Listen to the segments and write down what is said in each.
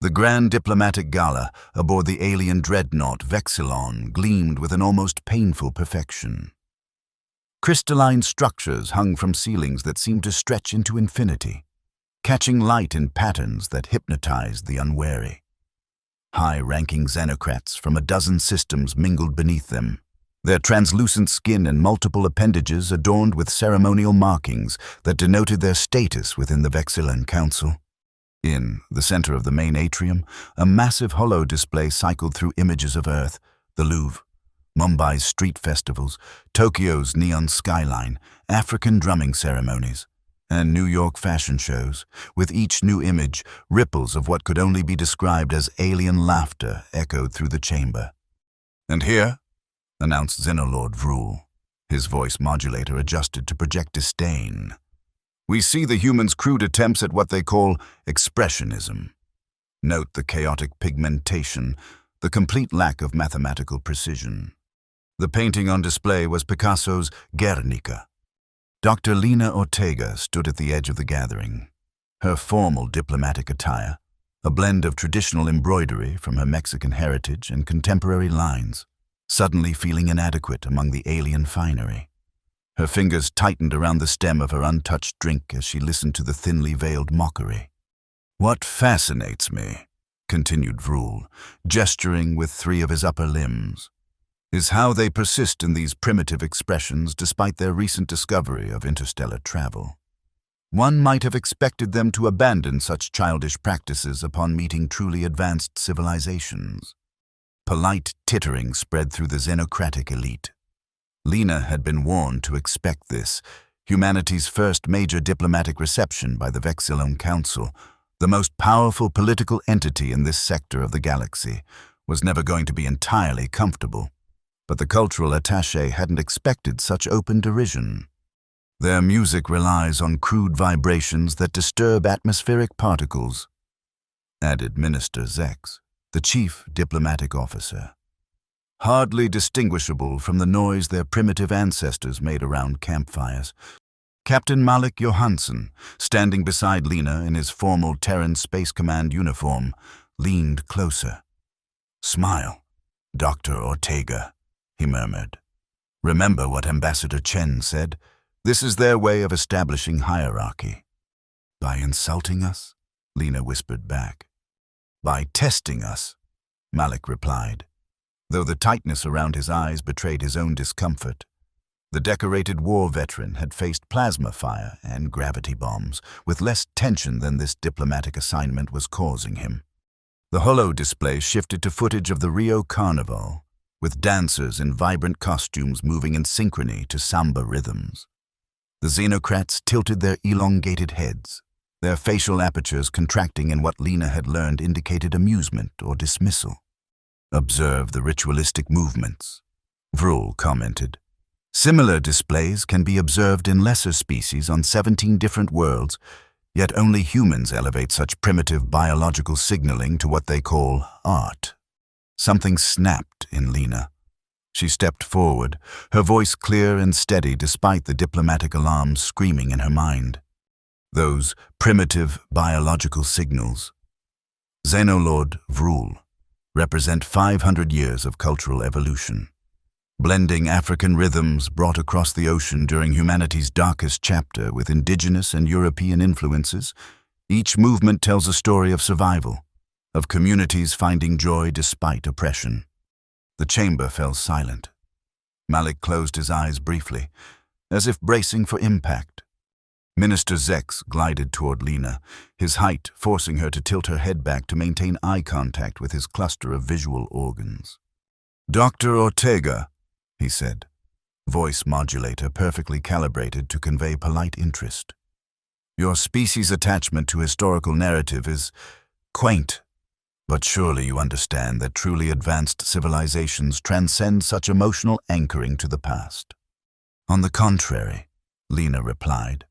The grand diplomatic gala aboard the alien dreadnought Vexillon gleamed with an almost painful perfection. Crystalline structures hung from ceilings that seemed to stretch into infinity, catching light in patterns that hypnotized the unwary. High-ranking xenocrats from a dozen systems mingled beneath them, their translucent skin and multiple appendages adorned with ceremonial markings that denoted their status within the Vexillon Council. In the center of the main atrium, a massive holo display cycled through images of Earth, the Louvre, Mumbai's street festivals, Tokyo's neon skyline, African drumming ceremonies, and New York fashion shows. With each new image, ripples of what could only be described as alien laughter echoed through the chamber. "And here," announced Xenolod Vrul, his voice modulator adjusted to project disdain, "we see the humans' crude attempts at what they call expressionism. Note the chaotic pigmentation, the complete lack of mathematical precision." The painting on display was Picasso's Guernica. Dr. Lina Ortega stood at the edge of the gathering, her formal diplomatic attire, a blend of traditional embroidery from her Mexican heritage and contemporary lines, suddenly feeling inadequate among the alien finery. Her fingers tightened around the stem of her untouched drink as she listened to the thinly veiled mockery. "What fascinates me," continued Vrul, gesturing with three of his upper limbs, "is how they persist in these primitive expressions despite their recent discovery of interstellar travel. One might have expected them to abandon such childish practices upon meeting truly advanced civilizations." Polite tittering spread through the xenocratic elite. Lina had been warned to expect this. Humanity's first major diplomatic reception by the Vexillon Council, the most powerful political entity in this sector of the galaxy, was never going to be entirely comfortable. But the cultural attaché hadn't expected such open derision. "Their music relies on crude vibrations that disturb atmospheric particles," added Minister Zex, the chief diplomatic officer. "Hardly distinguishable from the noise their primitive ancestors made around campfires." Captain Malik Johansson, standing beside Lina in his formal Terran Space Command uniform, leaned closer. "Smile, Dr. Ortega," he murmured. "Remember what Ambassador Chen said? This is their way of establishing hierarchy." "By insulting us?" Lina whispered back. "By testing us," Malik replied, though the tightness around his eyes betrayed his own discomfort. The decorated war veteran had faced plasma fire and gravity bombs with less tension than this diplomatic assignment was causing him. The holo display shifted to footage of the Rio Carnival, with dancers in vibrant costumes moving in synchrony to samba rhythms. The xenocrats tilted their elongated heads, their facial apertures contracting in what Lina had learned indicated amusement or dismissal. "Observe the ritualistic movements," Vrul commented. "Similar displays can be observed in lesser species on 17 different worlds, yet only humans elevate such primitive biological signaling to what they call art." Something snapped in Lina. She stepped forward, her voice clear and steady despite the diplomatic alarms screaming in her mind. "Those primitive biological signals, Xenolod Vrul, represent 500 years of cultural evolution. Blending African rhythms brought across the ocean during humanity's darkest chapter with indigenous and European influences, each movement tells a story of survival, of communities finding joy despite oppression." The chamber fell silent. Malik closed his eyes briefly, as if bracing for impact. Minister Zex glided toward Lina, his height forcing her to tilt her head back to maintain eye contact with his cluster of visual organs. "Dr. Ortega," he said, voice modulator perfectly calibrated to convey polite interest. "Your species' attachment to historical narrative is quaint, but surely you understand that truly advanced civilizations transcend such emotional anchoring to the past." "On the contrary," Lina replied,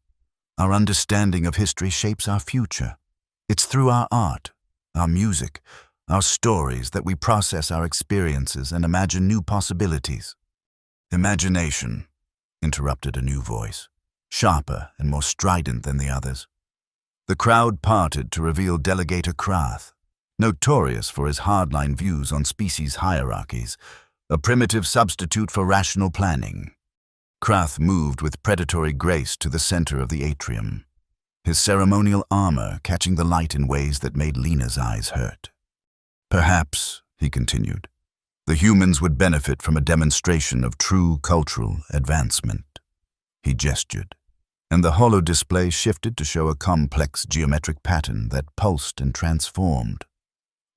"our understanding of history shapes our future. It's through our art, our music, our stories that we process our experiences and imagine new possibilities." "Imagination," interrupted a new voice, sharper and more strident than the others. The crowd parted to reveal Delegator Krath, notorious for his hardline views on species hierarchies, a primitive substitute for rational planning. Krath moved with predatory grace to the center of the atrium, his ceremonial armor catching the light in ways that made Lena's eyes hurt. Perhaps, he continued, the humans would benefit from a demonstration of true cultural advancement. He gestured, and the hollow display shifted to show a complex geometric pattern that pulsed and transformed.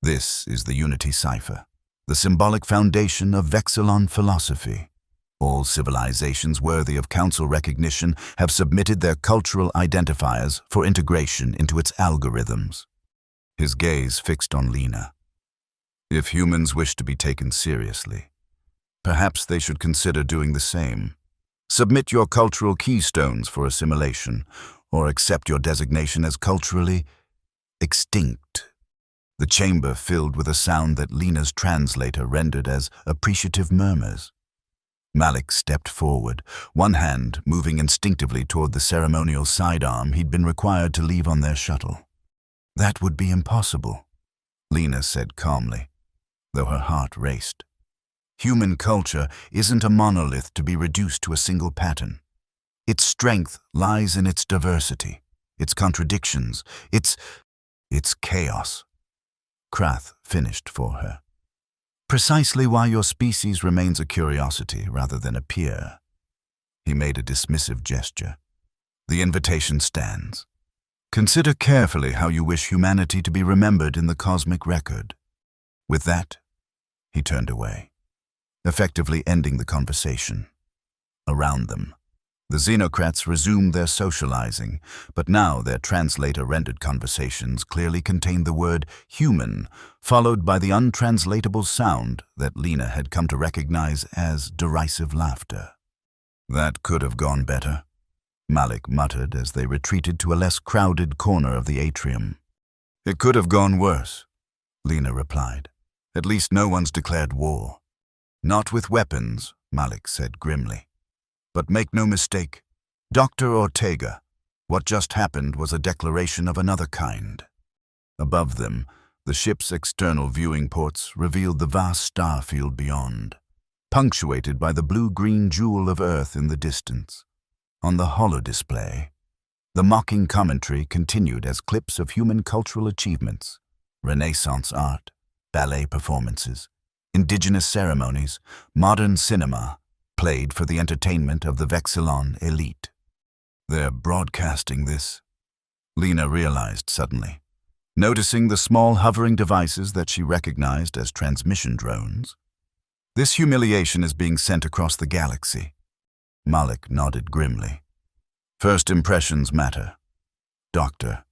This is the unity cipher, the symbolic foundation of Vexillon philosophy. All civilizations worthy of council recognition have submitted their cultural identifiers for integration into its algorithms. His gaze fixed on Lena. If humans wish to be taken seriously, perhaps they should consider doing the same. Submit your cultural keystones for assimilation, or accept your designation as culturally extinct. The chamber filled with a sound that Lena's translator rendered as appreciative murmurs. Malik stepped forward, one hand moving instinctively toward the ceremonial sidearm he'd been required to leave on their shuttle. That would be impossible, Lena said calmly, though her heart raced. Human culture isn't a monolith to be reduced to a single pattern. Its strength lies in its diversity, its contradictions, its chaos. Krath finished for her. Precisely why your species remains a curiosity rather than a peer. He made a dismissive gesture. The invitation stands. Consider carefully how you wish humanity to be remembered in the cosmic record. With that, he turned away, effectively ending the conversation. Around them, the xenocrats resumed their socializing, but now their translator-rendered conversations clearly contained the word human, followed by the untranslatable sound that Lena had come to recognize as derisive laughter. That could have gone better, Malik muttered as they retreated to a less crowded corner of the atrium. It could have gone worse, Lena replied. At least no one's declared war. Not with weapons, Malik said grimly. But make no mistake, Dr. Ortega, what just happened was a declaration of another kind. Above them, the ship's external viewing ports revealed the vast star field beyond, punctuated by the blue-green jewel of Earth in the distance. On the holodisplay, the mocking commentary continued as clips of human cultural achievements, Renaissance art, ballet performances, indigenous ceremonies, modern cinema, played for the entertainment of the Vexillon elite. They're broadcasting this, Lena realized suddenly, noticing the small hovering devices that she recognized as transmission drones. This humiliation is being sent across the galaxy. Malik nodded grimly. First impressions matter, Doctor.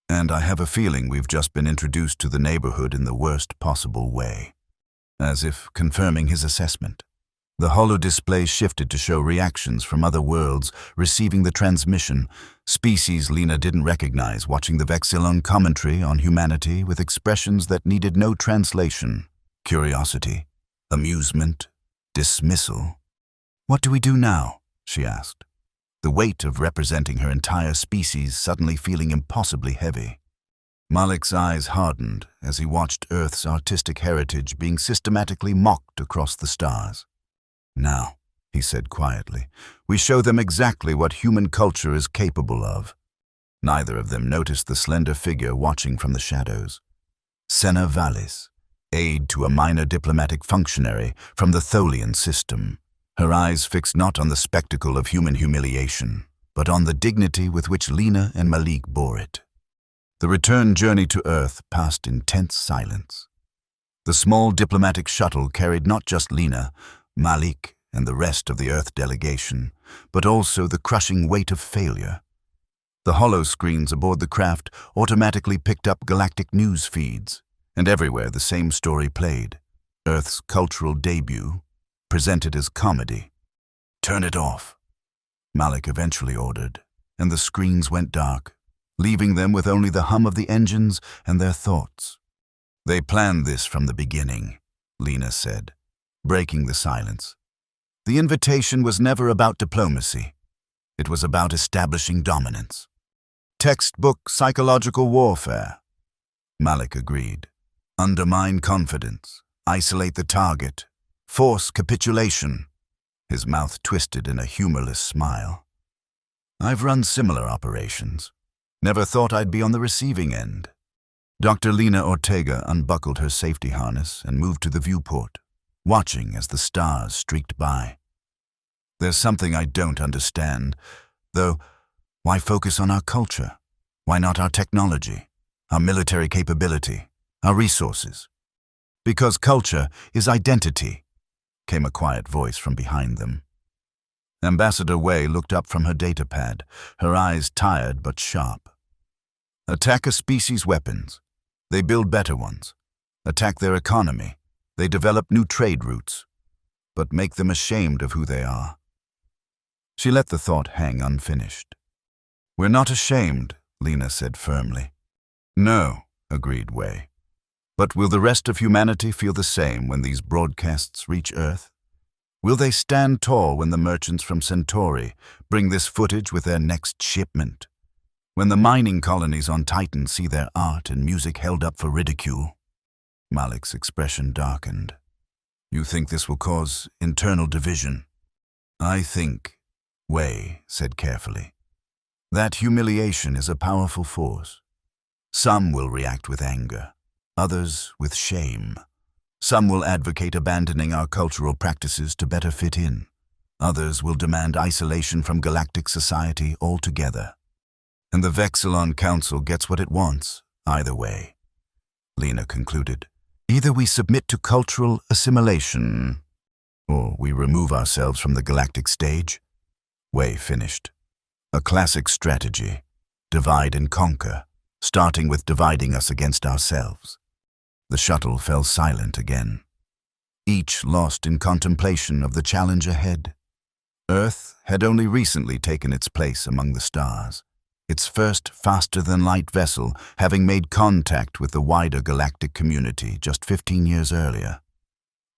And I have a feeling we've just been introduced to the neighborhood in the worst possible way. As if confirming his assessment. The holodisplay shifted to show reactions from other worlds receiving the transmission, species Lena didn't recognize watching the Vexillon commentary on humanity with expressions that needed no translation. Curiosity, amusement, dismissal. What do we do now? She asked, the weight of representing her entire species suddenly feeling impossibly heavy. Malik's eyes hardened as he watched Earth's artistic heritage being systematically mocked across the stars. Now, he said quietly, we show them exactly what human culture is capable of. Neither of them noticed the slender figure watching from the shadows. Senna Vallis, aide to a minor diplomatic functionary from the Tholian system, her eyes fixed not on the spectacle of human humiliation, but on the dignity with which Lena and Malik bore it. The return journey to Earth passed in tense silence. The small diplomatic shuttle carried not just Lena, Malik, and the rest of the Earth delegation, but also the crushing weight of failure. The hollow screens aboard the craft automatically picked up galactic news feeds, and everywhere the same story played. Earth's cultural debut, presented as comedy. Turn it off, Malik eventually ordered, and the screens went dark, leaving them with only the hum of the engines and their thoughts. They planned this from the beginning, Lena said, breaking the silence. The invitation was never about diplomacy. It was about establishing dominance. Textbook psychological warfare, Malik agreed, Undermine confidence, isolate the target, force capitulation. His mouth twisted in a humorless smile. I've run similar operations. Never thought I'd be on the receiving end. Dr. Lena Ortega unbuckled her safety harness and moved to the viewport, watching as the stars streaked by. There's something I don't understand, though. Why focus on our culture? Why not our technology, our military capability, our resources? Because culture is identity, came a quiet voice from behind them. Ambassador Wei looked up from her datapad, her eyes tired but sharp. Attack a species' weapons. They build better ones. Attack their economy. They develop new trade routes. But make them ashamed of who they are. She let the thought hang unfinished. We're not ashamed, Lena said firmly. No, agreed Wei. But will the rest of humanity feel the same when these broadcasts reach Earth? Will they stand tall when the merchants from Centauri bring this footage with their next shipment? When the mining colonies on Titan see their art and music held up for ridicule? Malik's expression darkened. You think this will cause internal division? I think, Wei said carefully, that humiliation is a powerful force. Some will react with anger, others with shame. Some will advocate abandoning our cultural practices to better fit in. Others will demand isolation from galactic society altogether. And the Vexillon Council gets what it wants, either way. Lena concluded. Either we submit to cultural assimilation, or we remove ourselves from the galactic stage. Wei finished. A classic strategy. Divide and conquer, starting with dividing us against ourselves. The shuttle fell silent again. Each lost in contemplation of the challenge ahead. Earth had only recently taken its place among the stars. Its first faster-than-light vessel having made contact with the wider galactic community just 15 years earlier.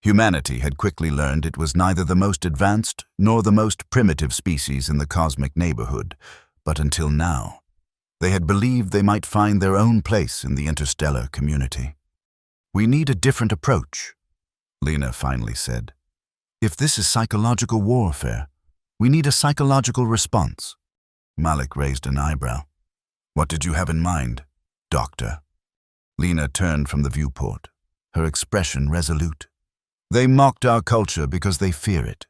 Humanity had quickly learned it was neither the most advanced nor the most primitive species in the cosmic neighborhood, but until now, they had believed they might find their own place in the interstellar community. We need a different approach, Lena finally said. If this is psychological warfare, we need a psychological response. Malik raised an eyebrow. What did you have in mind, Doctor? Lena turned from the viewport, her expression resolute. They mocked our culture because they fear it.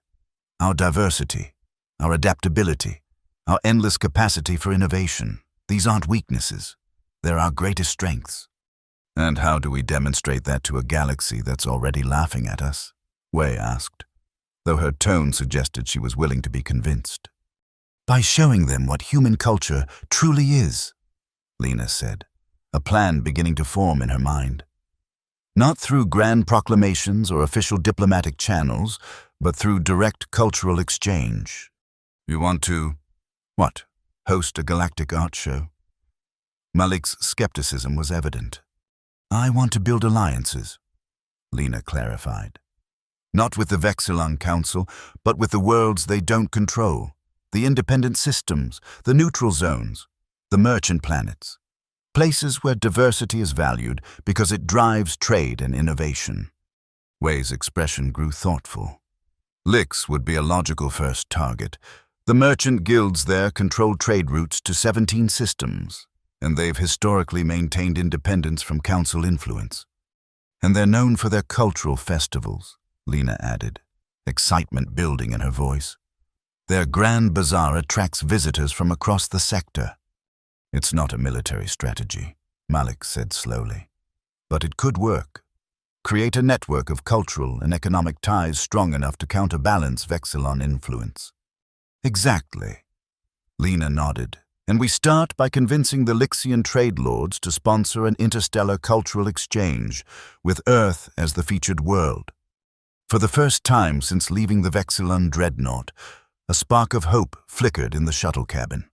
Our diversity, our adaptability, our endless capacity for innovation. These aren't weaknesses. They're our greatest strengths. And how do we demonstrate that to a galaxy that's already laughing at us? Wei asked, though her tone suggested she was willing to be convinced. By showing them what human culture truly is, Lena said, a plan beginning to form in her mind. Not through grand proclamations or official diplomatic channels, but through direct cultural exchange. You want to, what, host a galactic art show? Malik's skepticism was evident. I want to build alliances, Lena clarified. Not with the Vexillon Council, but with the worlds they don't control. The independent systems, the neutral zones, the merchant planets. Places where diversity is valued because it drives trade and innovation. Wei's expression grew thoughtful. Lix would be a logical first target. The merchant guilds there control trade routes to 17 systems, and they've historically maintained independence from council influence. And they're known for their cultural festivals, Lena added, excitement building in her voice. Their grand bazaar attracts visitors from across the sector. It's not a military strategy, Malik said slowly. But it could work. Create a network of cultural and economic ties strong enough to counterbalance Vexillon influence. Exactly. Lena nodded. And we start by convincing the Lixian trade lords to sponsor an interstellar cultural exchange, with Earth as the featured world. For the first time since leaving the Vexillon dreadnought, a spark of hope flickered in the shuttle cabin.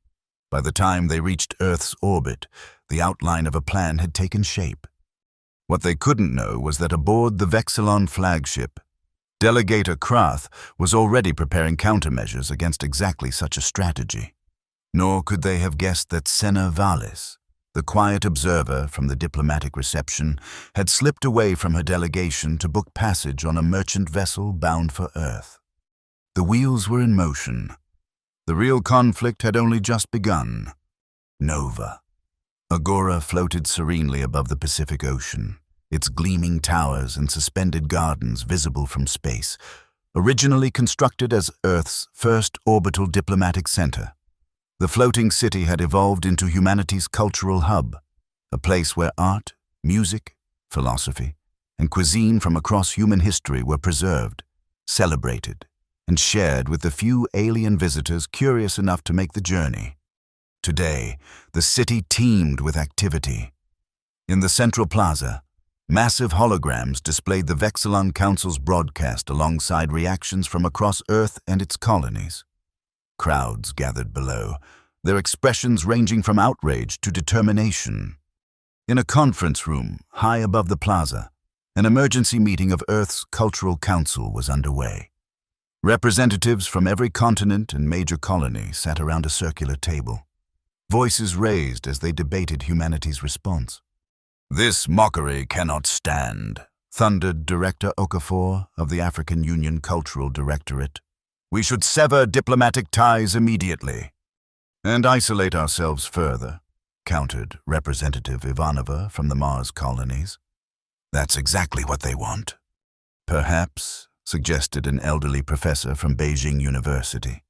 By the time they reached Earth's orbit, the outline of a plan had taken shape. What they couldn't know was that aboard the Vexillon flagship, Delegator Krath was already preparing countermeasures against exactly such a strategy. Nor could they have guessed that Senna Valis, the quiet observer from the diplomatic reception, had slipped away from her delegation to book passage on a merchant vessel bound for Earth. The wheels were in motion. The real conflict had only just begun. Nova. Agora floated serenely above the Pacific Ocean, its gleaming towers and suspended gardens visible from space, originally constructed as Earth's first orbital diplomatic center. The floating city had evolved into humanity's cultural hub, a place where art, music, philosophy, and cuisine from across human history were preserved, celebrated, and shared with the few alien visitors curious enough to make the journey. Today, the city teemed with activity. In the central plaza, massive holograms displayed the Vexillon Council's broadcast alongside reactions from across Earth and its colonies. Crowds gathered below, their expressions ranging from outrage to determination. In a conference room high above the plaza, an emergency meeting of Earth's Cultural Council was underway. Representatives from every continent and major colony sat around a circular table, voices raised as they debated humanity's response. "This mockery cannot stand," thundered Director Okafor of the African Union Cultural Directorate. "We should sever diplomatic ties immediately." "And isolate ourselves further," countered Representative Ivanova from the Mars colonies. "That's exactly what they want." "Perhaps," suggested an elderly professor from Beijing University,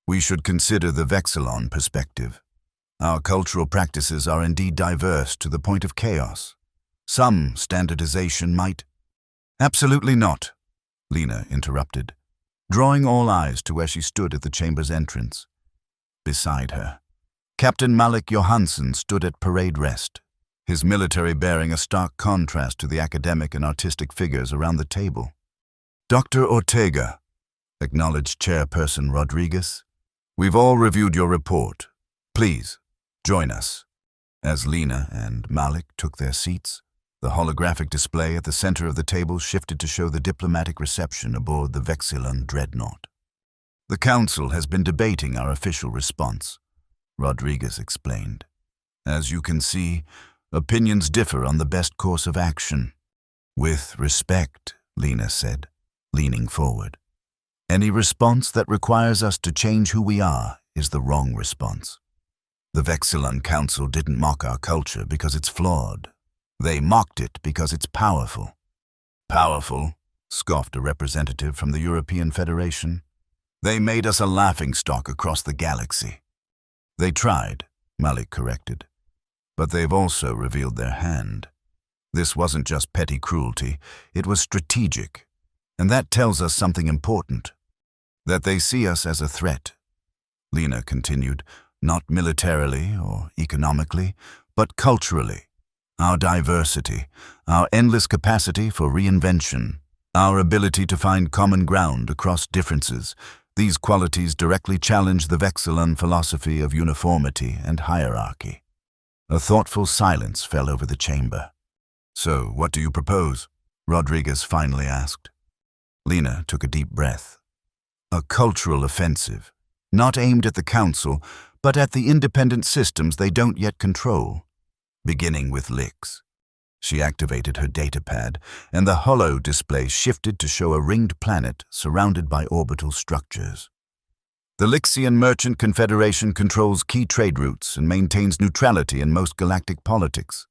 "we should consider the Vexillon perspective. Our cultural practices are indeed diverse to the point of chaos. Some standardization might—" "Absolutely not," Lena interrupted, drawing all eyes to where she stood at the chamber's entrance. Beside her, Captain Malik Johansen stood at parade rest, his military bearing a stark contrast to the academic and artistic figures around the table. "Dr. Ortega," acknowledged Chairperson Rodriguez, "we've all reviewed your report. Please, join us." As Lena and Malik took their seats, the holographic display at the center of the table shifted to show the diplomatic reception aboard the Vexillon dreadnought. "The Council has been debating our official response," Rodriguez explained. "As you can see, opinions differ on the best course of action." "With respect," Lena said, leaning forward. "Any response that requires us to change who we are is the wrong response. The Vexillon Council didn't mock our culture because it's flawed. They mocked it because it's powerful." "Powerful?" scoffed a representative from the European Federation. "They made us a laughingstock across the galaxy." "They tried," Malik corrected, "but they've also revealed their hand. This wasn't just petty cruelty, it was strategic, and that tells us something important. That they see us as a threat." Lena continued, "Not militarily or economically, but culturally. Our diversity, our endless capacity for reinvention, our ability to find common ground across differences, these qualities directly challenge the Vexillon philosophy of uniformity and hierarchy." A thoughtful silence fell over the chamber. "So, what do you propose?" Rodriguez finally asked. Lena took a deep breath. "A cultural offensive, not aimed at the Council, but at the independent systems they don't yet control. Beginning with Lix." She activated her datapad, and the holo display shifted to show a ringed planet surrounded by orbital structures. "The Lixian Merchant Confederation controls key trade routes and maintains neutrality in most galactic politics.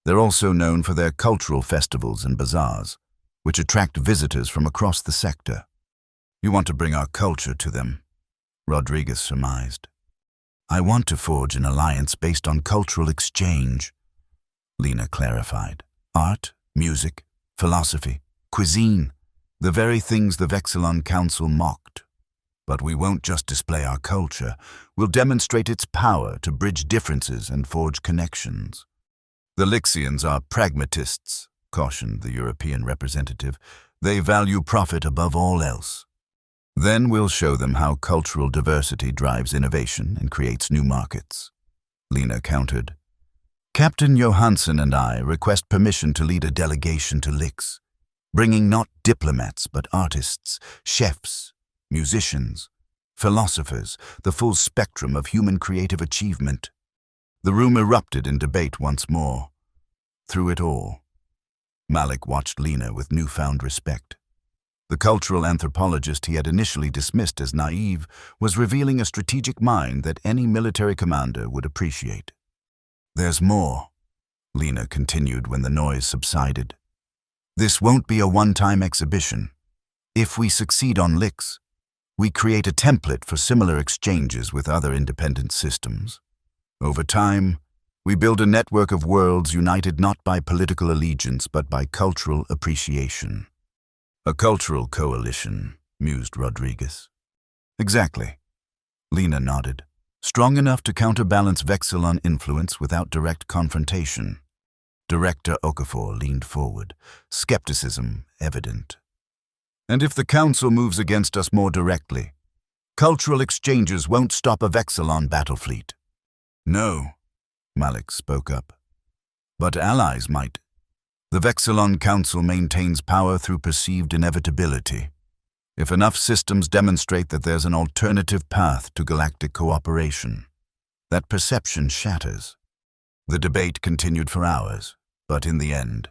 They're also known for their cultural festivals and bazaars, which attract visitors from across the sector." "You want to bring our culture to them," Rodriguez surmised. "I want to forge an alliance based on cultural exchange," Lena clarified. "Art, music, philosophy, cuisine, the very things the Vexillon Council mocked. But we won't just display our culture, we'll demonstrate its power to bridge differences and forge connections." "The Lixians are pragmatists," cautioned the European representative. "They value profit above all else." "Then we'll show them how cultural diversity drives innovation and creates new markets," Lena countered. "Captain Johansen and I request permission to lead a delegation to Lix, bringing not diplomats but artists, chefs, musicians, philosophers, the full spectrum of human creative achievement." The room erupted in debate once more. Through it all, Malik watched Lena with newfound respect. The cultural anthropologist he had initially dismissed as naive was revealing a strategic mind that any military commander would appreciate. "There's more," Lena continued when the noise subsided. "This won't be a one-time exhibition. If we succeed on Lix, we create a template for similar exchanges with other independent systems. Over time, we build a network of worlds united not by political allegiance but by cultural appreciation." "A cultural coalition," mused Rodriguez. "Exactly." Lena nodded. "Strong enough to counterbalance Vexilon influence without direct confrontation." Director Okafor leaned forward, skepticism evident. "And if the Council moves against us more directly, cultural exchanges won't stop a Vexilon battle fleet." "No," Malik spoke up. "But allies might. The Vexilon Council maintains power through perceived inevitability. If enough systems demonstrate that there's an alternative path to galactic cooperation, that perception shatters." The debate continued for hours, but in the end,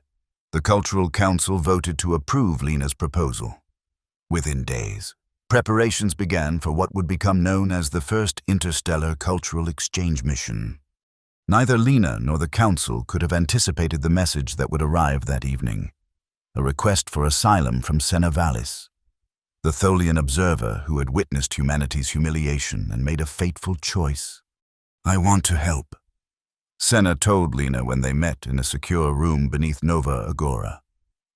the Cultural Council voted to approve Lena's proposal. Within days, preparations began for what would become known as the first interstellar cultural exchange mission. Neither Lena nor the Council could have anticipated the message that would arrive that evening, a request for asylum from Senna Vallis, the Tholian observer who had witnessed humanity's humiliation and made a fateful choice. "I want to help," Senna told Lena when they met in a secure room beneath Nova Agora.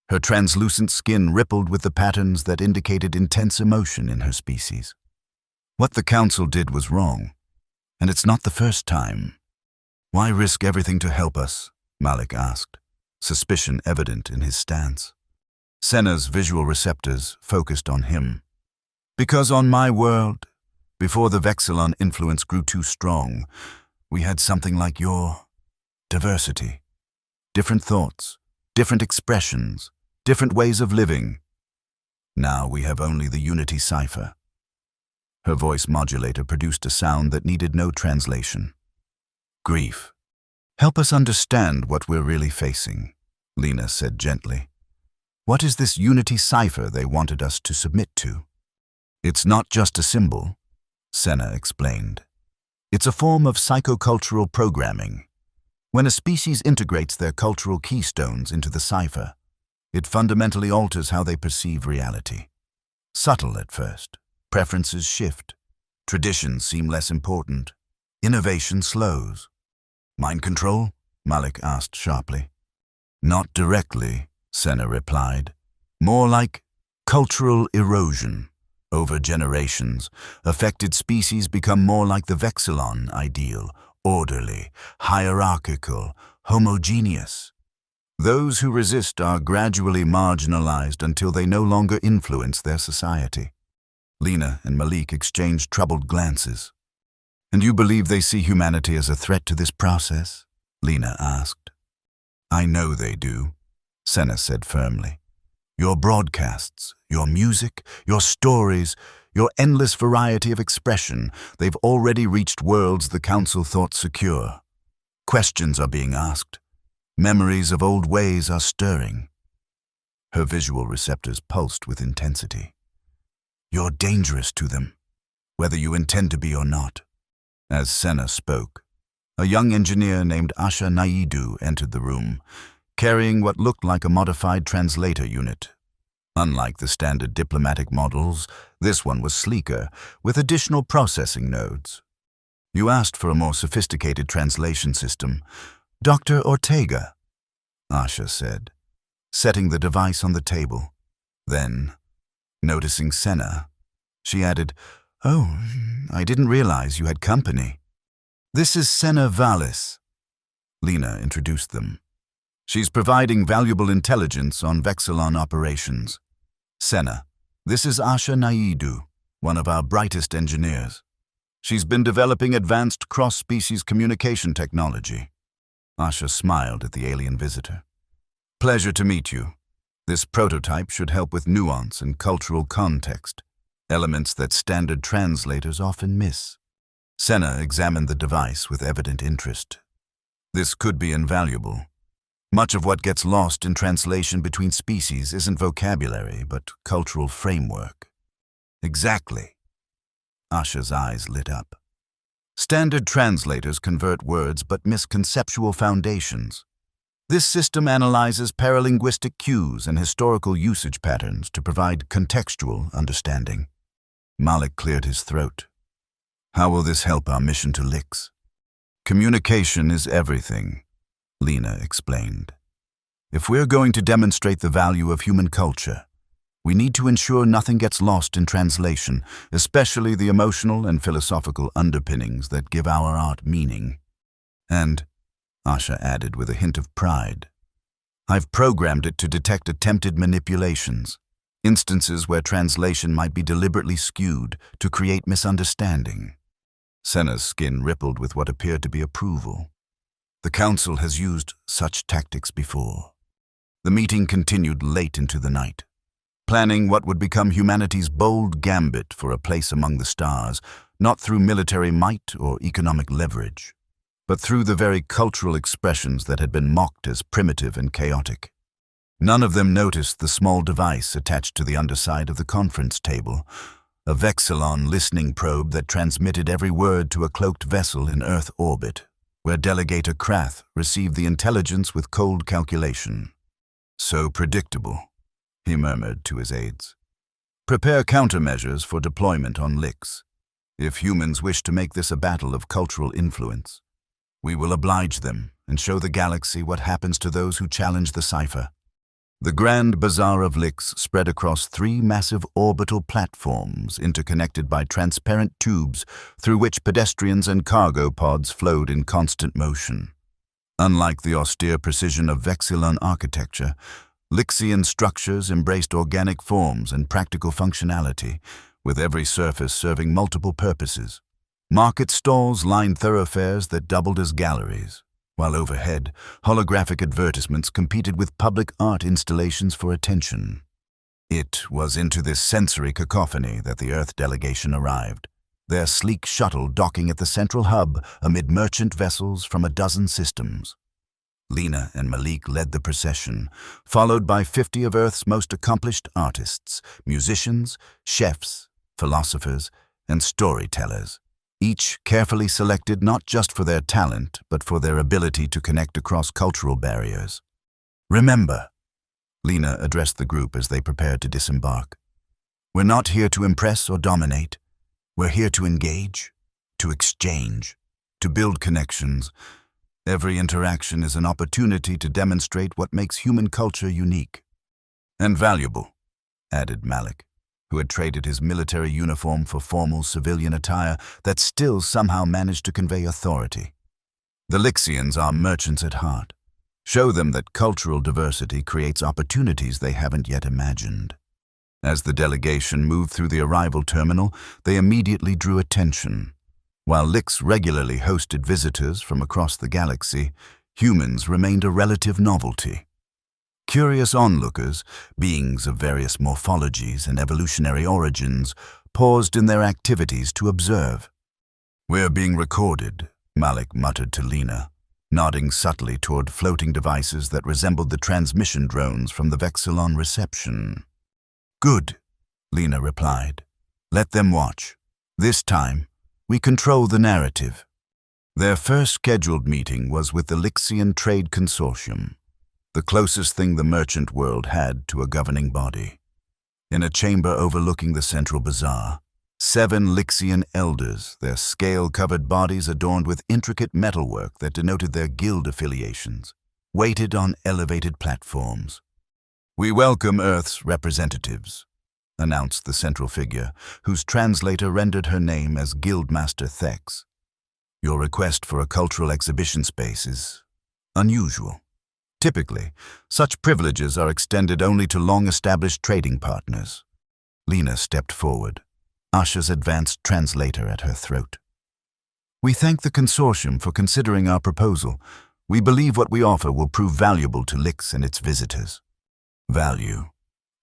Her translucent skin rippled with the patterns that indicated intense emotion in her species. "What the Council did was wrong, and it's not the first time." "Why risk everything to help us?" Malik asked, suspicion evident in his stance. Senna's visual receptors focused on him. "Because on my world, before the Vexilon influence grew too strong, we had something like your diversity. Different thoughts, different expressions, different ways of living. Now we have only the unity cipher." Her voice modulator produced a sound that needed no translation. "Grief. Help us understand what we're really facing," Lena said gently. "What is this unity cipher they wanted us to submit to?" "It's not just a symbol," Senna explained. "It's a form of psychocultural programming. When a species integrates their cultural keystones into the cipher, it fundamentally alters how they perceive reality. Subtle at first, preferences shift, traditions seem less important, innovation slows." "Mind control?" Malik asked sharply. "Not directly," Senna replied. "More like cultural erosion. Over generations, affected species become more like the Vexilon ideal, orderly, hierarchical, homogeneous. Those who resist are gradually marginalized until they no longer influence their society." Lena and Malik exchanged troubled glances. "And you believe they see humanity as a threat to this process?" Lena asked. "I know they do," Senna said firmly. "Your broadcasts, your music, your stories, your endless variety of expression, they've already reached worlds the Council thought secure. Questions are being asked. Memories of old ways are stirring." Her visual receptors pulsed with intensity. "You're dangerous to them, whether you intend to be or not." As Senna spoke, a young engineer named Asha Naidu entered the room, carrying what looked like a modified translator unit. Unlike the standard diplomatic models, this one was sleeker, with additional processing nodes. "You asked for a more sophisticated translation system. Dr. Ortega," Asha said, setting the device on the table. Then, noticing Senna, she added, "Oh, I didn't realize you had company." "This is Senna Vallis." Lena introduced them. "She's providing valuable intelligence on Vexilon operations. Senna, this is Asha Naidu, one of our brightest engineers. She's been developing advanced cross-species communication technology." Asha smiled at the alien visitor. "Pleasure to meet you. This prototype should help with nuance and cultural context, elements that standard translators often miss." Senna examined the device with evident interest, This could be invaluable. Much of what gets lost in translation between species isn't vocabulary, but cultural framework. Exactly. Asha's eyes lit up. Standard translators convert words but miss conceptual foundations. This system analyzes paralinguistic cues and historical usage patterns to provide contextual understanding. Malik cleared his throat. How will this help our mission to Lix? Communication is everything, Lena explained. If we're going to demonstrate the value of human culture, we need to ensure nothing gets lost in translation, especially the emotional and philosophical underpinnings that give our art meaning. And, Asha added with a hint of pride, I've programmed it to detect attempted manipulations, instances where translation might be deliberately skewed to create misunderstanding. Senna's skin rippled with what appeared to be approval. The Council has used such tactics before. The meeting continued late into the night, planning what would become humanity's bold gambit for a place among the stars, not through military might or economic leverage, but through the very cultural expressions that had been mocked as primitive and chaotic. None of them noticed the small device attached to the underside of the conference table, a Vexillon listening probe that transmitted every word to a cloaked vessel in Earth orbit, where Delegator Krath received the intelligence with cold calculation. So predictable, he murmured to his aides. Prepare countermeasures for deployment on Lix. If humans wish to make this a battle of cultural influence, we will oblige them and show the galaxy what happens to those who challenge the cipher. The Grand Bazaar of Lix spread across 3 massive orbital platforms interconnected by transparent tubes through which pedestrians and cargo pods flowed in constant motion. Unlike the austere precision of Vexillon architecture, Lixian structures embraced organic forms and practical functionality, with every surface serving multiple purposes. Market stalls lined thoroughfares that doubled as galleries, while overhead, holographic advertisements competed with public art installations for attention. It was into this sensory cacophony that the Earth delegation arrived, their sleek shuttle docking at the central hub amid merchant vessels from a dozen systems. Lena and Malik led the procession, followed by 50 of Earth's most accomplished artists, musicians, chefs, philosophers, and storytellers, each carefully selected not just for their talent, but for their ability to connect across cultural barriers. Remember, Lena addressed the group as they prepared to disembark, we're not here to impress or dominate. We're here to engage, to exchange, to build connections. Every interaction is an opportunity to demonstrate what makes human culture unique. And valuable, added Malik, who had traded his military uniform for formal civilian attire that still somehow managed to convey authority. The Lixians are merchants at heart. Show them that cultural diversity creates opportunities they haven't yet imagined. As the delegation moved through the arrival terminal, they immediately drew attention. While Lix regularly hosted visitors from across the galaxy, humans remained a relative novelty. Curious onlookers, beings of various morphologies and evolutionary origins, paused in their activities to observe. We're being recorded, Malik muttered to Lena, nodding subtly toward floating devices that resembled the transmission drones from the Vexillon reception. Good, Lena replied. Let them watch. This time, we control the narrative. Their first scheduled meeting was with the Lixian Trade Consortium, the closest thing the merchant world had to a governing body. In a chamber overlooking the central bazaar, 7 Lixian elders, their scale-covered bodies adorned with intricate metalwork that denoted their guild affiliations, waited on elevated platforms. We welcome Earth's representatives, announced the central figure, whose translator rendered her name as Guildmaster Thex. Your request for a cultural exhibition space is unusual. Typically, such privileges are extended only to long-established trading partners. Lena stepped forward, Asha's advanced translator at her throat. We thank the consortium for considering our proposal. We believe what we offer will prove valuable to Lix and its visitors. Value,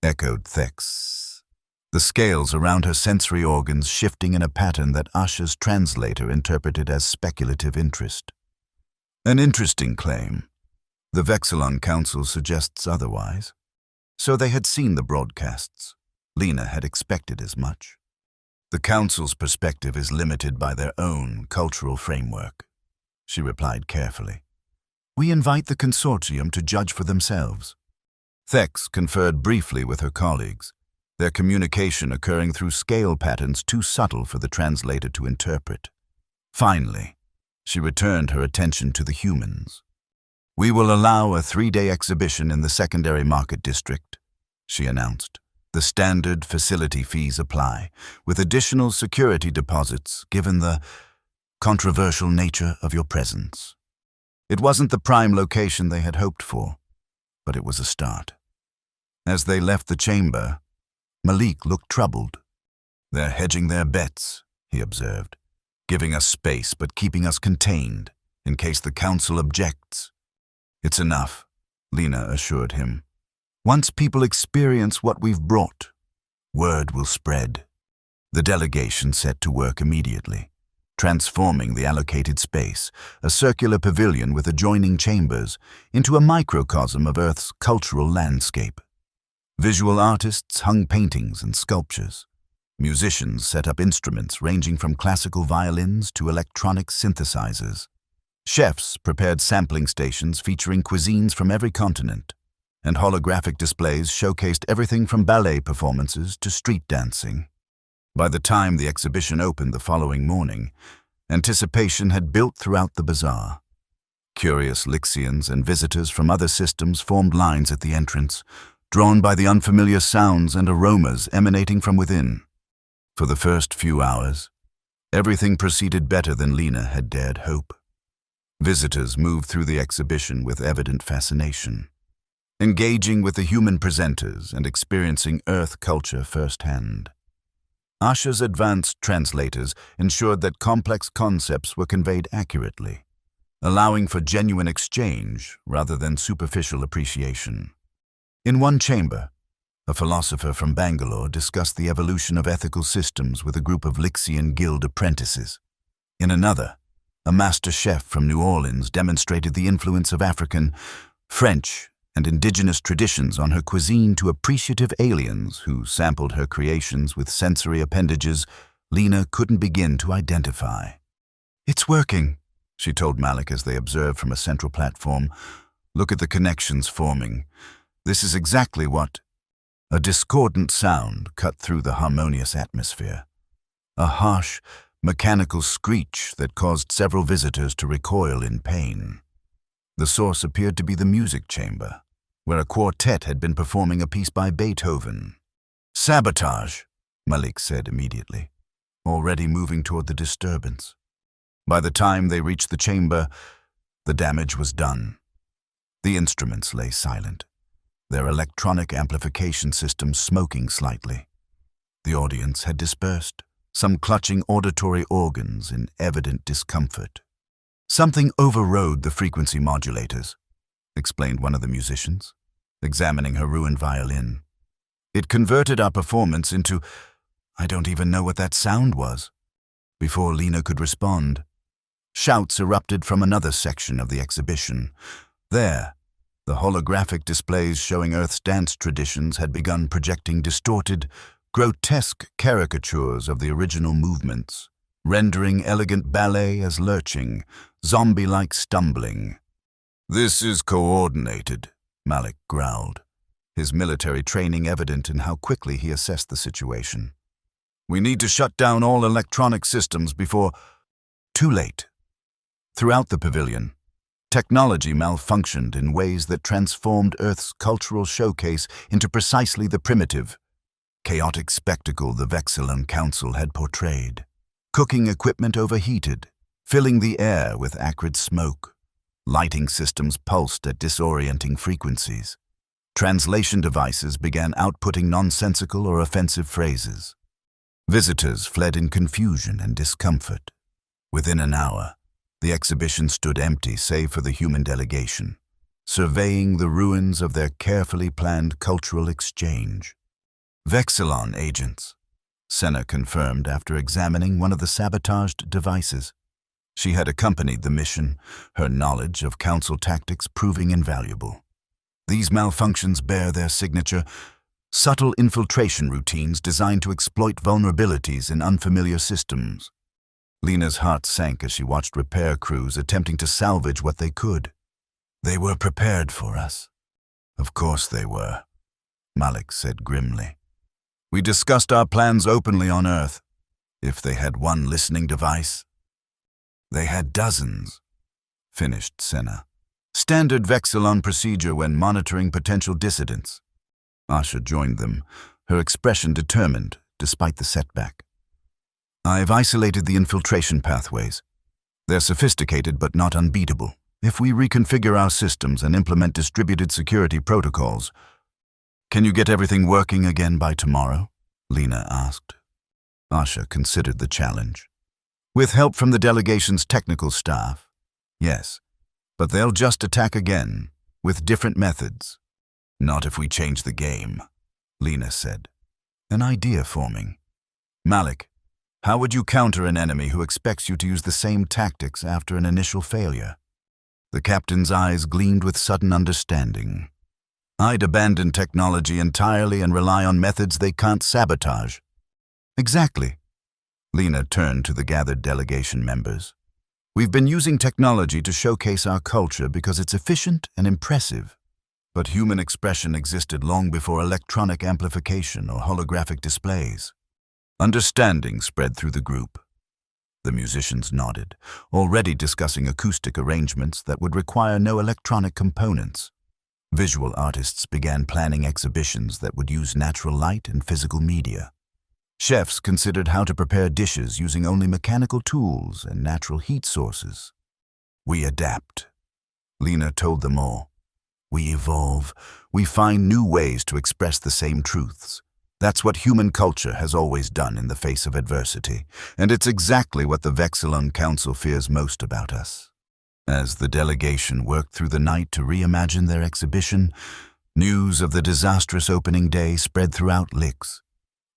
echoed Thex, the scales around her sensory organs shifting in a pattern that Asha's translator interpreted as speculative interest. An interesting claim. The Vexillon Council suggests otherwise. So they had seen the broadcasts. Lena had expected as much. The Council's perspective is limited by their own cultural framework, she replied carefully. We invite the consortium to judge for themselves. Thex conferred briefly with her colleagues, their communication occurring through scale patterns too subtle for the translator to interpret. Finally, she returned her attention to the humans. We will allow a 3-day exhibition in the secondary market district, she announced. The standard facility fees apply, with additional security deposits given the controversial nature of your presence. It wasn't the prime location they had hoped for, but it was a start. As they left the chamber, Malik looked troubled. They're hedging their bets, he observed, giving us space but keeping us contained, in case the council objects. It's enough, Lena assured him. Once people experience what we've brought, word will spread. The delegation set to work immediately, transforming the allocated space, a circular pavilion with adjoining chambers, into a microcosm of Earth's cultural landscape. Visual artists hung paintings and sculptures. Musicians set up instruments ranging from classical violins to electronic synthesizers. Chefs prepared sampling stations featuring cuisines from every continent, and holographic displays showcased everything from ballet performances to street dancing. By the time the exhibition opened the following morning, anticipation had built throughout the bazaar. Curious Lixians and visitors from other systems formed lines at the entrance, drawn by the unfamiliar sounds and aromas emanating from within. For the first few hours, everything proceeded better than Lena had dared hope. Visitors moved through the exhibition with evident fascination, engaging with the human presenters and experiencing Earth culture firsthand. Asha's advanced translators ensured that complex concepts were conveyed accurately, allowing for genuine exchange rather than superficial appreciation. In one chamber, a philosopher from Bangalore discussed the evolution of ethical systems with a group of Lixian Guild apprentices. In another, a master chef from New Orleans demonstrated the influence of African, French, and indigenous traditions on her cuisine to appreciative aliens who sampled her creations with sensory appendages Lena couldn't begin to identify. It's working, she told Malik as they observed from a central platform. Look at the connections forming. This is exactly what... A discordant sound cut through the harmonious atmosphere. A harsh, mechanical screech that caused several visitors to recoil in pain. The source appeared to be the music chamber, where a quartet had been performing a piece by Beethoven. Sabotage, Malik said immediately, already moving toward the disturbance. By the time they reached the chamber, the damage was done. The instruments lay silent, their electronic amplification systems smoking slightly. The audience had dispersed, some clutching auditory organs in evident discomfort. Something overrode the frequency modulators, explained one of the musicians, examining her ruined violin. It converted our performance into... I don't even know what that sound was. Before Lena could respond, shouts erupted from another section of the exhibition. There, the holographic displays showing Earth's dance traditions had begun projecting distorted, grotesque caricatures of the original movements, rendering elegant ballet as lurching, zombie-like stumbling. This is coordinated, Malik growled, his military training evident in how quickly he assessed the situation. We need to shut down all electronic systems before... Too late. Throughout the pavilion, technology malfunctioned in ways that transformed Earth's cultural showcase into precisely the primitive, chaotic spectacle the Vexillon Council had portrayed. Cooking equipment overheated, filling the air with acrid smoke. Lighting systems pulsed at disorienting frequencies. Translation devices began outputting nonsensical or offensive phrases. Visitors fled in confusion and discomfort. Within an hour, the exhibition stood empty save for the human delegation, surveying the ruins of their carefully planned cultural exchange. Vexillon agents, Senna confirmed after examining one of the sabotaged devices. She had accompanied the mission, her knowledge of council tactics proving invaluable. These malfunctions bear their signature: subtle infiltration routines designed to exploit vulnerabilities in unfamiliar systems. Lena's heart sank as she watched repair crews attempting to salvage what they could. They were prepared for us. Of course they were, Malik said grimly. We discussed our plans openly on Earth. If they had one listening device. They had dozens, finished Senna. Standard Vexillon procedure when monitoring potential dissidents. Asha joined them, her expression determined despite the setback. I've isolated the infiltration pathways. They're sophisticated but not unbeatable. If we reconfigure our systems and implement distributed security protocols, can you get everything working again by tomorrow? Lena asked. Asha considered the challenge. With help from the delegation's technical staff, yes, but they'll just attack again, with different methods. Not if we change the game, Lena said. An idea forming. Malik, how would you counter an enemy who expects you to use the same tactics after an initial failure? The captain's eyes gleamed with sudden understanding. I'd abandon technology entirely and rely on methods they can't sabotage. Exactly. Lena turned to the gathered delegation members. We've been using technology to showcase our culture because it's efficient and impressive. But human expression existed long before electronic amplification or holographic displays. Understanding spread through the group. The musicians nodded, already discussing acoustic arrangements that would require no electronic components. Visual artists began planning exhibitions that would use natural light and physical media. Chefs considered how to prepare dishes using only mechanical tools and natural heat sources. We adapt, Lena told them all. We evolve. We find new ways to express the same truths. That's what human culture has always done in the face of adversity, and it's exactly what the Vexillon Council fears most about us. As the delegation worked through the night to reimagine their exhibition, news of the disastrous opening day spread throughout Lix.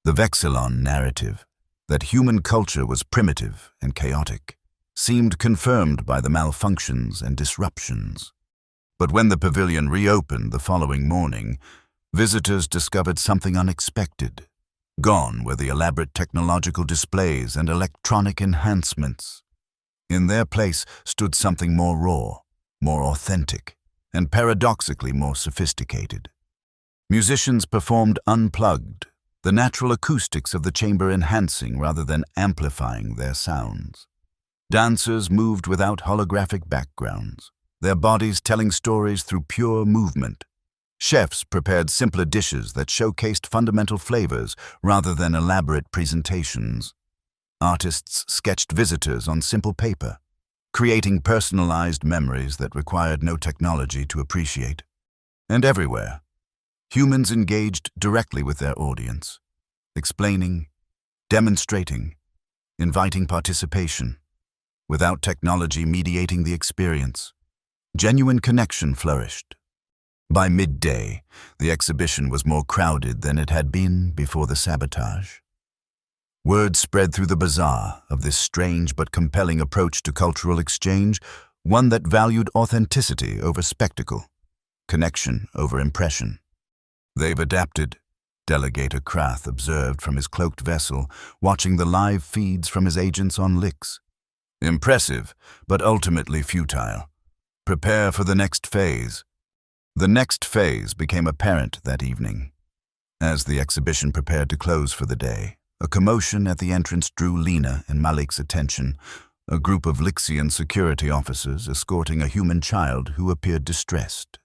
The Vexillon narrative, that human culture was primitive and chaotic, seemed confirmed by the malfunctions and disruptions. But when the pavilion reopened the following morning, visitors discovered something unexpected. Gone were the elaborate technological displays and electronic enhancements. In their place stood something more raw, more authentic, and paradoxically more sophisticated. Musicians performed unplugged, the natural acoustics of the chamber enhancing rather than amplifying their sounds. Dancers moved without holographic backgrounds, their bodies telling stories through pure movement. Chefs prepared simpler dishes that showcased fundamental flavors rather than elaborate presentations. Artists sketched visitors on simple paper, creating personalized memories that required no technology to appreciate. And everywhere, humans engaged directly with their audience, explaining, demonstrating, inviting participation. Without technology mediating the experience, genuine connection flourished. By midday, the exhibition was more crowded than it had been before the sabotage. Word spread through the bazaar of this strange but compelling approach to cultural exchange, one that valued authenticity over spectacle, connection over impression. They've adapted, Delegator Krath observed from his cloaked vessel, watching the live feeds from his agents on Lix. Impressive, but ultimately futile. Prepare for the next phase. The next phase became apparent that evening. As the exhibition prepared to close for the day, a commotion at the entrance drew Lena and Malik's attention, a group of Lixian security officers escorting a human child who appeared distressed.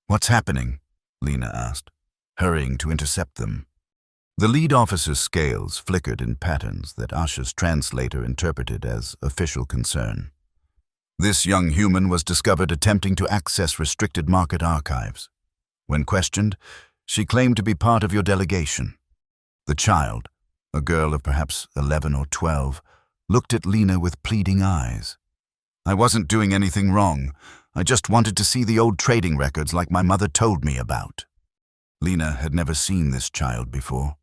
What's happening? Lena asked, hurrying to intercept them. The lead officer's scales flickered in patterns that Asha's translator interpreted as official concern. This young human was discovered attempting to access restricted market archives. When questioned, she claimed to be part of your delegation. The child, a girl of perhaps 11 or 12, looked at Lena with pleading eyes. I wasn't doing anything wrong. I just wanted to see the old trading records like my mother told me about. Lena had never seen this child before.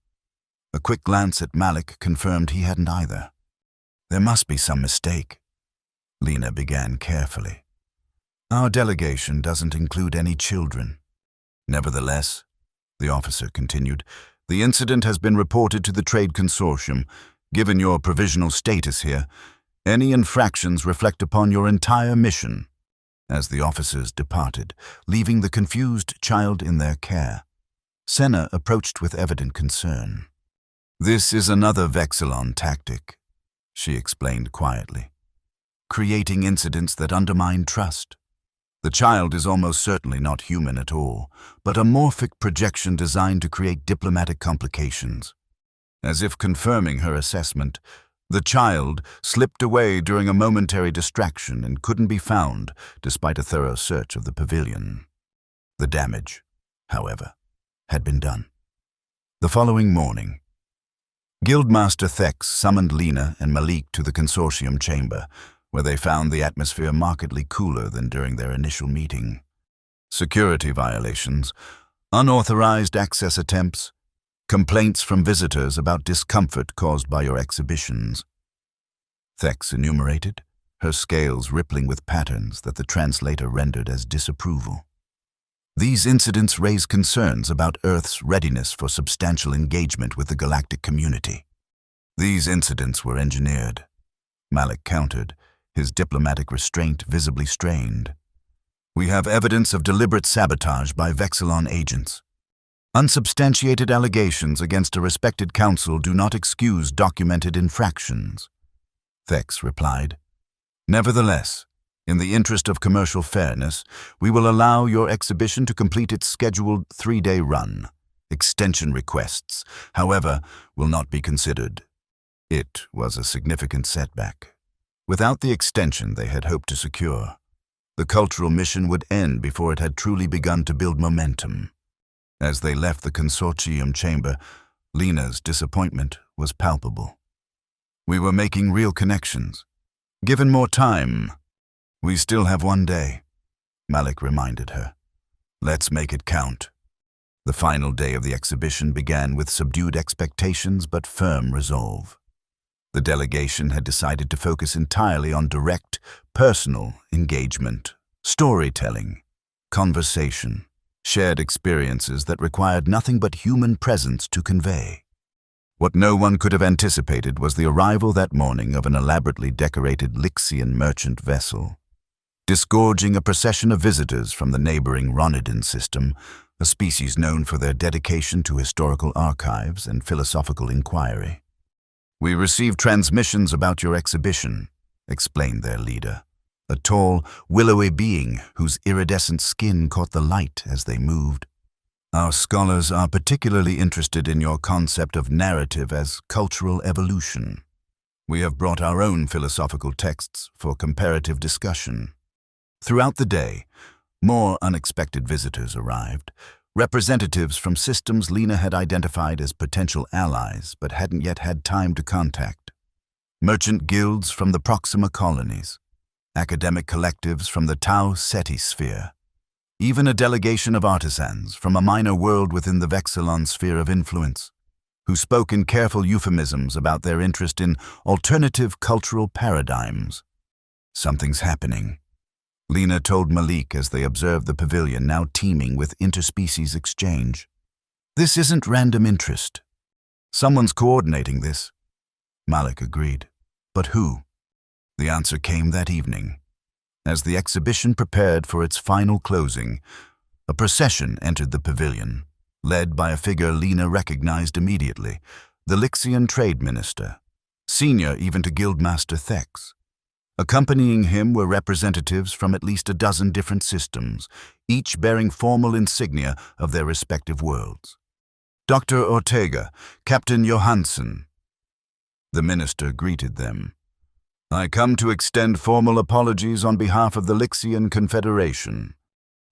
A quick glance at Malik confirmed he hadn't either. There must be some mistake. Lena began carefully. Our delegation doesn't include any children. Nevertheless, the officer continued, the incident has been reported to the Trade Consortium. Given your provisional status here, any infractions reflect upon your entire mission. As the officers departed, leaving the confused child in their care, Senna approached with evident concern. This is another Vexillon tactic, she explained quietly, creating incidents that undermine trust. The child is almost certainly not human at all, but a morphic projection designed to create diplomatic complications. As if confirming her assessment, the child slipped away during a momentary distraction and couldn't be found despite a thorough search of the pavilion. The damage, however, had been done. The following morning, Guildmaster Thex summoned Lena and Malik to the consortium chamber, where they found the atmosphere markedly cooler than during their initial meeting. Security violations, unauthorized access attempts, complaints from visitors about discomfort caused by your exhibitions. Thex enumerated, her scales rippling with patterns that the translator rendered as disapproval. These incidents raise concerns about Earth's readiness for substantial engagement with the galactic community. These incidents were engineered, Malik countered, his diplomatic restraint visibly strained. We have evidence of deliberate sabotage by Vexillon agents. Unsubstantiated allegations against a respected council do not excuse documented infractions, Thex replied. Nevertheless, in the interest of commercial fairness, we will allow your exhibition to complete its scheduled 3-day run. Extension requests, however, will not be considered. It was a significant setback. Without the extension they had hoped to secure, the cultural mission would end before it had truly begun to build momentum. As they left the consortium chamber, Lena's disappointment was palpable. We were making real connections. Given more time, we still have 1 day, Malik reminded her. Let's make it count. The final day of the exhibition began with subdued expectations but firm resolve. The delegation had decided to focus entirely on direct, personal engagement, storytelling, conversation, shared experiences that required nothing but human presence to convey. What no one could have anticipated was the arrival that morning of an elaborately decorated Lixian merchant vessel. Disgorging a procession of visitors from the neighboring Ronidin system, a species known for their dedication to historical archives and philosophical inquiry. We received transmissions about your exhibition, explained their leader, a tall, willowy being whose iridescent skin caught the light as they moved. Our scholars are particularly interested in your concept of narrative as cultural evolution. We have brought our own philosophical texts for comparative discussion. Throughout the day, more unexpected visitors arrived, representatives from systems Lena had identified as potential allies but hadn't yet had time to contact. Merchant guilds from the Proxima colonies, academic collectives from the Tau Ceti sphere, even a delegation of artisans from a minor world within the Vexillon sphere of influence, who spoke in careful euphemisms about their interest in alternative cultural paradigms. Something's happening, Lena told Malik as they observed the pavilion now teeming with interspecies exchange. This isn't random interest. Someone's coordinating this. Malik agreed. But who? The answer came that evening. As the exhibition prepared for its final closing, a procession entered the pavilion, led by a figure Lena recognized immediately, the Lixian trade minister, senior even to Guildmaster Thex. Accompanying him were representatives from at least a dozen different systems, each bearing formal insignia of their respective worlds. Dr. Ortega, Captain Johansson. The minister greeted them. I come to extend formal apologies on behalf of the Lixian Confederation.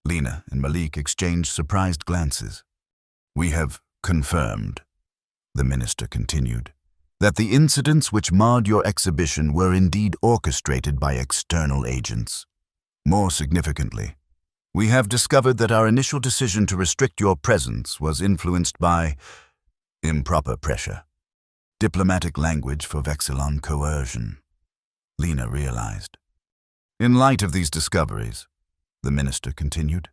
Lena and Malik exchanged surprised glances. We have confirmed, the minister continued, that the incidents which marred your exhibition were indeed orchestrated by external agents. More significantly, we have discovered that our initial decision to restrict your presence was influenced by improper pressure, diplomatic language for Vexillon coercion. Lena realized. In light of these discoveries, the minister continued,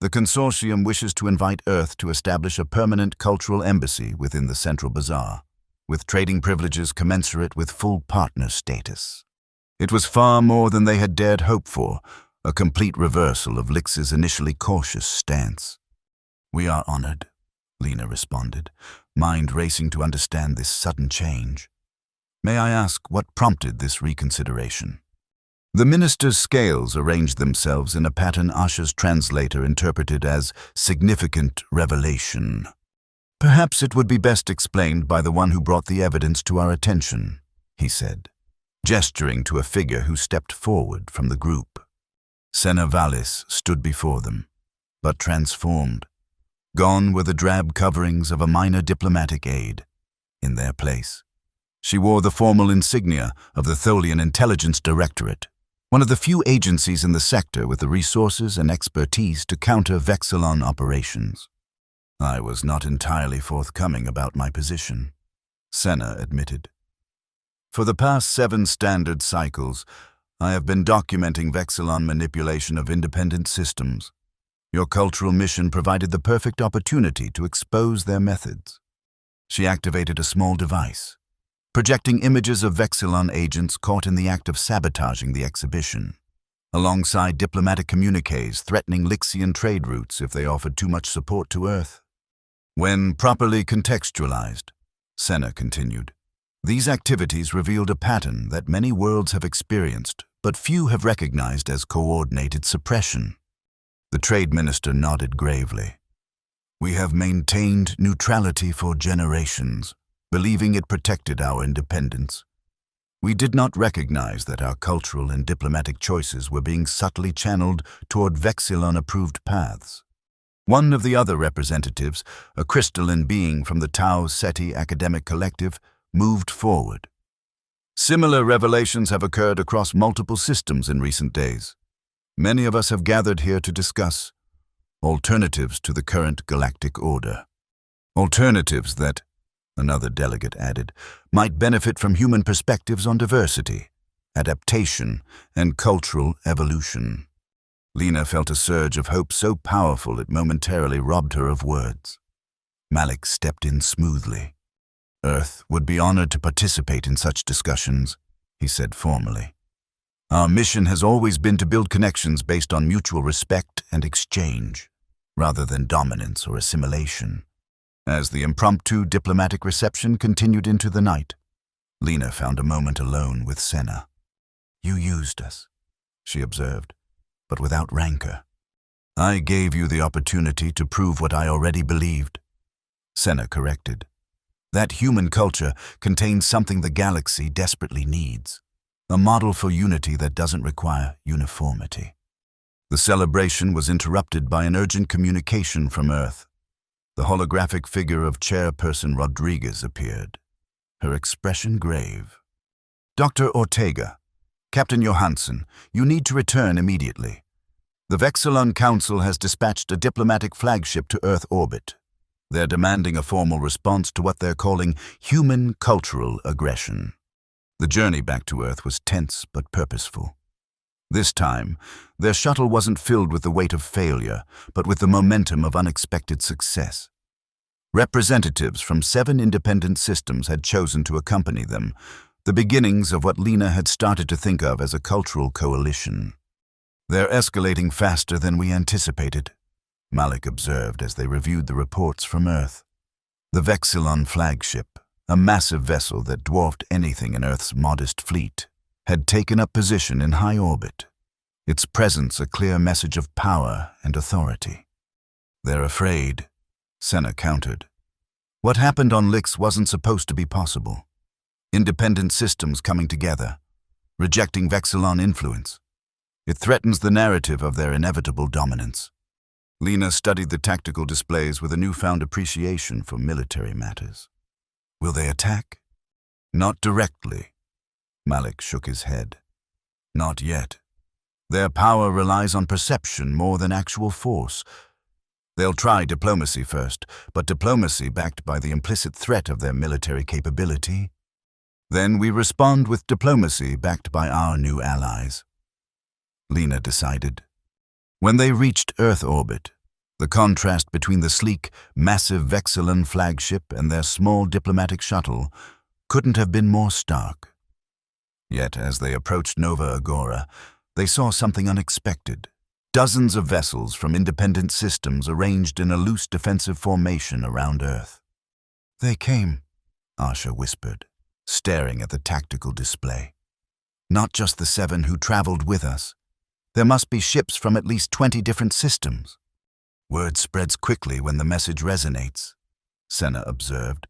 the consortium wishes to invite Earth to establish a permanent cultural embassy within the Central Bazaar, with trading privileges commensurate with full partner status. It was far more than they had dared hope for, a complete reversal of Lix's initially cautious stance. We are honored, Lena responded, mind racing to understand this sudden change. May I ask what prompted this reconsideration? The minister's scales arranged themselves in a pattern Asha's translator interpreted as significant revelation. Perhaps it would be best explained by the one who brought the evidence to our attention, he said, gesturing to a figure who stepped forward from the group. Senna Vallis stood before them, but transformed. Gone were the drab coverings of a minor diplomatic aide. In their place, she wore the formal insignia of the Tholian Intelligence Directorate, one of the few agencies in the sector with the resources and expertise to counter Vexillon operations. I was not entirely forthcoming about my position, Senna admitted. For the past 7 standard cycles, I have been documenting Vexillon manipulation of independent systems. Your cultural mission provided the perfect opportunity to expose their methods. She activated a small device, projecting images of Vexillon agents caught in the act of sabotaging the exhibition, alongside diplomatic communiques threatening Lixian trade routes if they offered too much support to Earth. When properly contextualized, Senna continued, these activities revealed a pattern that many worlds have experienced, but few have recognized as coordinated suppression. The trade minister nodded gravely. We have maintained neutrality for generations, believing it protected our independence. We did not recognize that our cultural and diplomatic choices were being subtly channeled toward Vexillon-approved paths. One of the other representatives, a crystalline being from the Tau Ceti Academic Collective, moved forward. Similar revelations have occurred across multiple systems in recent days. Many of us have gathered here to discuss alternatives to the current galactic order. Alternatives that, another delegate added, might benefit from human perspectives on diversity, adaptation, and cultural evolution. Lena felt a surge of hope so powerful it momentarily robbed her of words. Malik stepped in smoothly. Earth would be honored to participate in such discussions, he said formally. Our mission has always been to build connections based on mutual respect and exchange, rather than dominance or assimilation. As the impromptu diplomatic reception continued into the night, Lena found a moment alone with Senna. You used us, she observed, but without rancor. I gave you the opportunity to prove what I already believed, Senna corrected. That human culture contains something the galaxy desperately needs, a model for unity that doesn't require uniformity. The celebration was interrupted by an urgent communication from Earth. The holographic figure of Chairperson Rodriguez appeared, her expression grave. Dr. Ortega, Captain Johansson, you need to return immediately. The Vexillon Council has dispatched a diplomatic flagship to Earth orbit. They're demanding a formal response to what they're calling human cultural aggression. The journey back to Earth was tense but purposeful. This time, their shuttle wasn't filled with the weight of failure, but with the momentum of unexpected success. Representatives from 7 independent systems had chosen to accompany them, the beginnings of what Lena had started to think of as a cultural coalition. They're escalating faster than we anticipated, Malik observed as they reviewed the reports from Earth. The Vexillon flagship, a massive vessel that dwarfed anything in Earth's modest fleet, had taken up position in high orbit, its presence a clear message of power and authority. They're afraid, Senna countered. What happened on Lix wasn't supposed to be possible. Independent systems coming together, rejecting Vexillon influence. It threatens the narrative of their inevitable dominance. Lena studied the tactical displays with a newfound appreciation for military matters. Will they attack? Not directly. Malik shook his head. Not yet. Their power relies on perception more than actual force. They'll try diplomacy first, but diplomacy backed by the implicit threat of their military capability. Then we respond with diplomacy backed by our new allies. Lena decided. When they reached Earth orbit, the contrast between the sleek, massive Vexilon flagship and their small diplomatic shuttle couldn't have been more stark. Yet, as they approached Nova Agora, they saw something unexpected. Dozens of vessels from independent systems arranged in a loose defensive formation around Earth. "They came," Asha whispered, staring at the tactical display. "Not just the 7 who traveled with us. There must be ships from at least 20 different systems." "Word spreads quickly when the message resonates," Senna observed,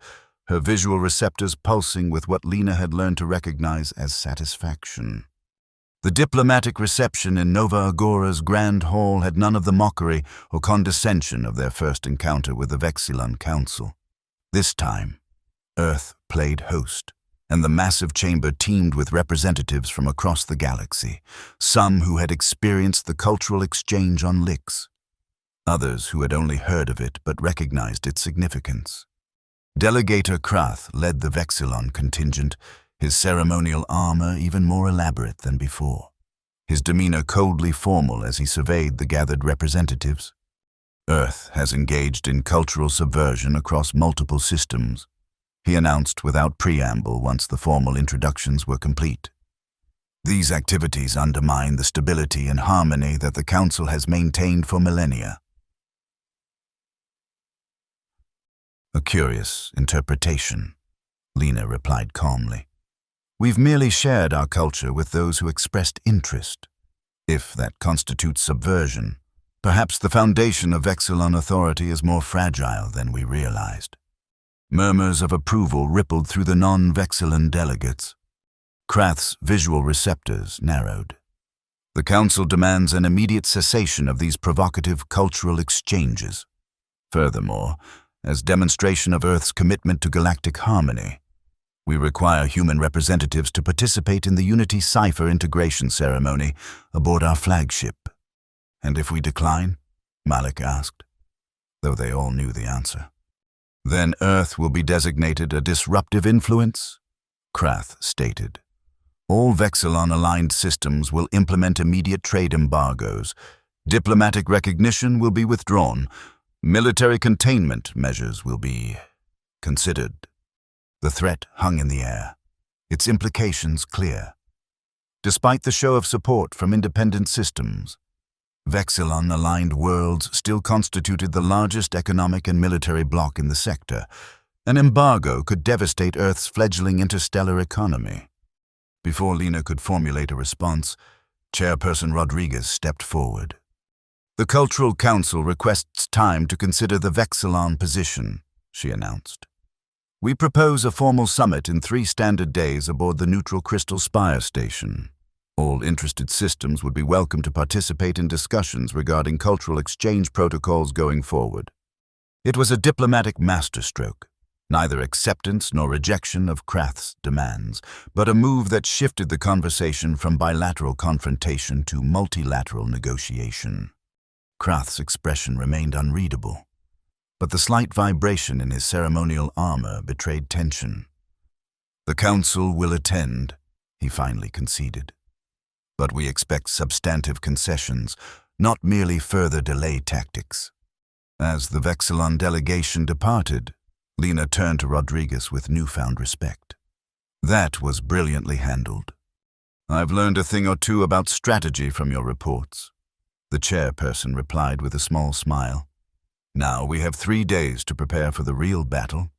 her visual receptors pulsing with what Lena had learned to recognize as satisfaction. The diplomatic reception in Nova Agora's Grand Hall had none of the mockery or condescension of their first encounter with the Vexilon Council. This time, Earth played host, and the massive chamber teemed with representatives from across the galaxy, some who had experienced the cultural exchange on Lix, others who had only heard of it but recognized its significance. Delegator Krath led the Vexilon contingent, his ceremonial armor even more elaborate than before, his demeanor coldly formal as he surveyed the gathered representatives. "Earth has engaged in cultural subversion across multiple systems," he announced without preamble once the formal introductions were complete. "These activities undermine the stability and harmony that the Council has maintained for millennia." "A curious interpretation," Lena replied calmly. "We've merely shared our culture with those who expressed interest. If that constitutes subversion, perhaps the foundation of Vexilon authority is more fragile than we realized." Murmurs of approval rippled through the non-Vexilon delegates. Krath's visual receptors narrowed. "The Council demands an immediate cessation of these provocative cultural exchanges. Furthermore, as demonstration of Earth's commitment to galactic harmony, we require human representatives to participate in the Unity Sci-Fi integration ceremony aboard our flagship." "And if we decline?" Malik asked, though they all knew the answer. "Then Earth will be designated a disruptive influence," Krath stated. "All Vexilon-aligned systems will implement immediate trade embargoes. Diplomatic recognition will be withdrawn. Military containment measures will be considered." The threat hung in the air, its implications clear. Despite the show of support from independent systems, Vexilon-aligned worlds still constituted the largest economic and military bloc in the sector. An embargo could devastate Earth's fledgling interstellar economy. Before Lena could formulate a response, Chairperson Rodriguez stepped forward. "The Cultural Council requests time to consider the Vexilon position," she announced. "We propose a formal summit in 3 standard days aboard the neutral Crystal Spire station. All interested systems would be welcome to participate in discussions regarding cultural exchange protocols going forward." It was a diplomatic masterstroke, neither acceptance nor rejection of Krath's demands, but a move that shifted the conversation from bilateral confrontation to multilateral negotiation. Krath's expression remained unreadable, but the slight vibration in his ceremonial armor betrayed tension. "The Council will attend," he finally conceded. "But we expect substantive concessions, not merely further delay tactics." As the Vexilon delegation departed, Lena turned to Rodriguez with newfound respect. "That was brilliantly handled. I've learned a thing or two about strategy from your reports," the chairperson replied with a small smile. "Now we have 3 days to prepare for the real battle."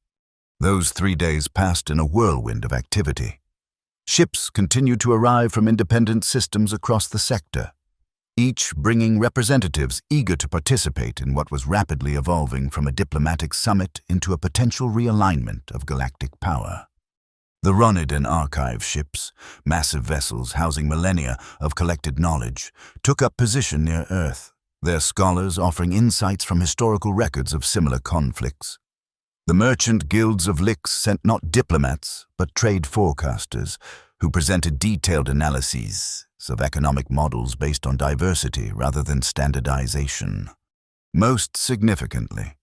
Those 3 days passed in a whirlwind of activity. Ships continued to arrive from independent systems across the sector, each bringing representatives eager to participate in what was rapidly evolving from a diplomatic summit into a potential realignment of galactic power. The Ronid archive ships, massive vessels housing millennia of collected knowledge, took up position near Earth, their scholars offering insights from historical records of similar conflicts. The merchant guilds of Lix sent not diplomats, but trade forecasters, who presented detailed analyses of economic models based on diversity rather than standardization. Most significantly,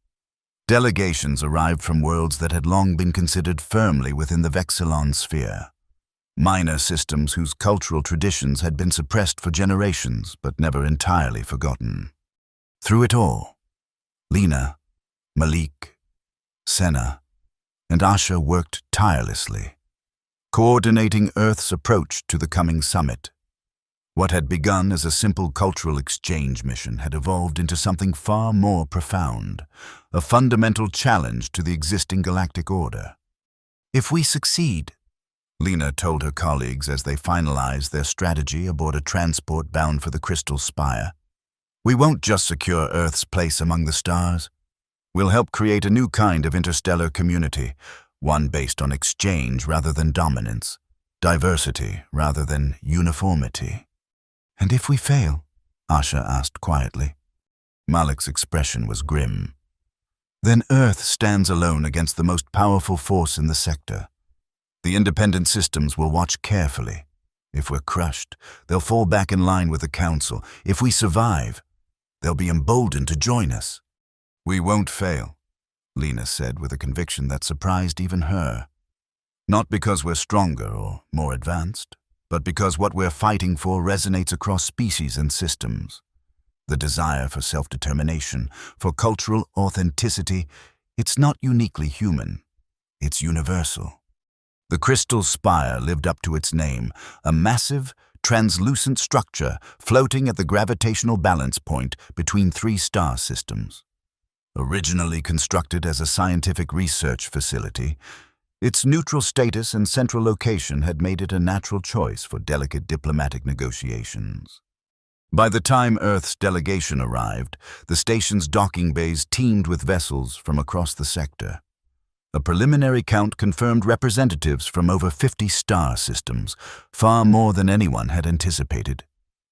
delegations arrived from worlds that had long been considered firmly within the Vexilon sphere. minor systems whose cultural traditions had been suppressed for generations but never entirely forgotten. Through it all, Lena, Malik, Senna, and Asha worked tirelessly, coordinating Earth's approach to the coming summit. What had begun as a simple cultural exchange mission had evolved into something far more profound, a fundamental challenge to the existing galactic order. "If we succeed," Lena told her colleagues as they finalized their strategy aboard a transport bound for the Crystal Spire, "we won't just secure Earth's place among the stars. We'll help create a new kind of interstellar community, one based on exchange rather than dominance, diversity rather than uniformity." "And if we fail?" Asha asked quietly. Malik's expression was grim. "Then Earth stands alone against the most powerful force in the sector. The independent systems will watch carefully. If we're crushed, they'll fall back in line with the Council. If we survive, they'll be emboldened to join us." "We won't fail," Lena said with a conviction that surprised even her. "Not because we're stronger or more advanced, but because what we're fighting for resonates across species and systems. The desire for self-determination, for cultural authenticity, it's not uniquely human, it's universal." The Crystal Spire lived up to its name, a massive, translucent structure floating at the gravitational balance point between three star systems. Originally constructed as a scientific research facility, its neutral status and central location had made it a natural choice for delicate diplomatic negotiations. By the time Earth's delegation arrived, the station's docking bays teemed with vessels from across the sector. A preliminary count confirmed representatives from over 50 star systems, far more than anyone had anticipated.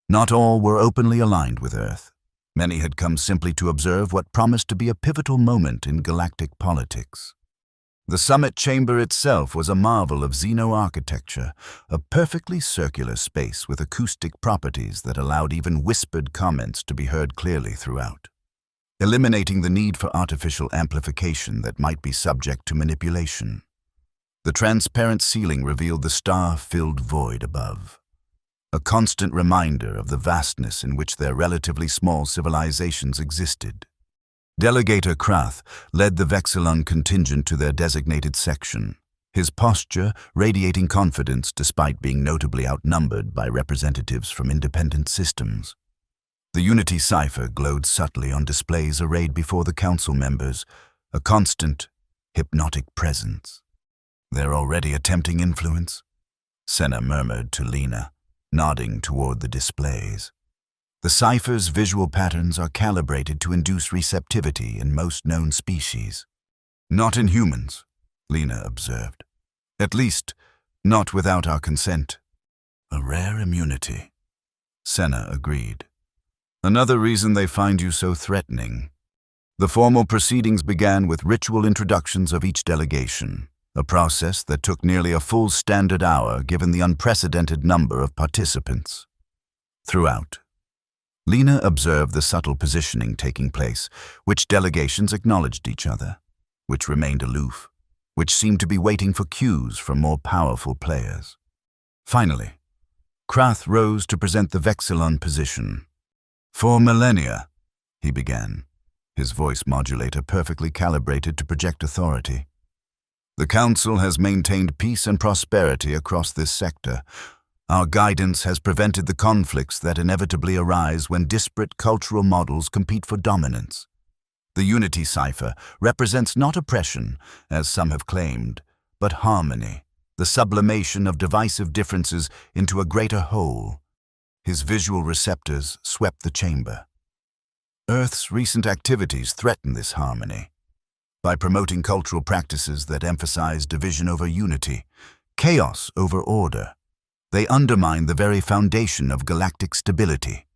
Not all were openly aligned with Earth. Many had come simply to observe what promised to be a pivotal moment in galactic politics. The summit chamber itself was a marvel of xeno-architecture, a perfectly circular space with acoustic properties that allowed even whispered comments to be heard clearly throughout, eliminating the need for artificial amplification that might be subject to manipulation. The transparent ceiling revealed the star-filled void above, a constant reminder of the vastness in which their relatively small civilizations existed. Delegator Krath led the Vexillon contingent to their designated section, his posture radiating confidence despite being notably outnumbered by representatives from independent systems. The Unity cipher glowed subtly on displays arrayed before the council members, a constant, hypnotic presence. "They're already attempting influence?" Senna murmured to Lena, nodding toward the displays. "The cipher's visual patterns are calibrated to induce receptivity in most known species." "Not in humans," Lena observed. "At least, not without our consent." "A rare immunity," Senna agreed. "Another reason they find you so threatening." The formal proceedings began with ritual introductions of each delegation, a process that took nearly a full standard hour given the unprecedented number of participants. Throughout, Lena observed the subtle positioning taking place, which delegations acknowledged each other, which remained aloof, which seemed to be waiting for cues from more powerful players. Finally, Krath rose to present the Vexillon position. "For millennia," he began, his voice modulator perfectly calibrated to project authority, "the Council has maintained peace and prosperity across this sector. Our guidance has prevented the conflicts that inevitably arise when disparate cultural models compete for dominance. The Unity cipher represents not oppression, as some have claimed, but harmony, the sublimation of divisive differences into a greater whole." His visual receptors swept the chamber. Earth's recent activities threaten this harmony. By promoting cultural practices that emphasize division over unity, chaos over order, they undermine the very foundation of galactic stability.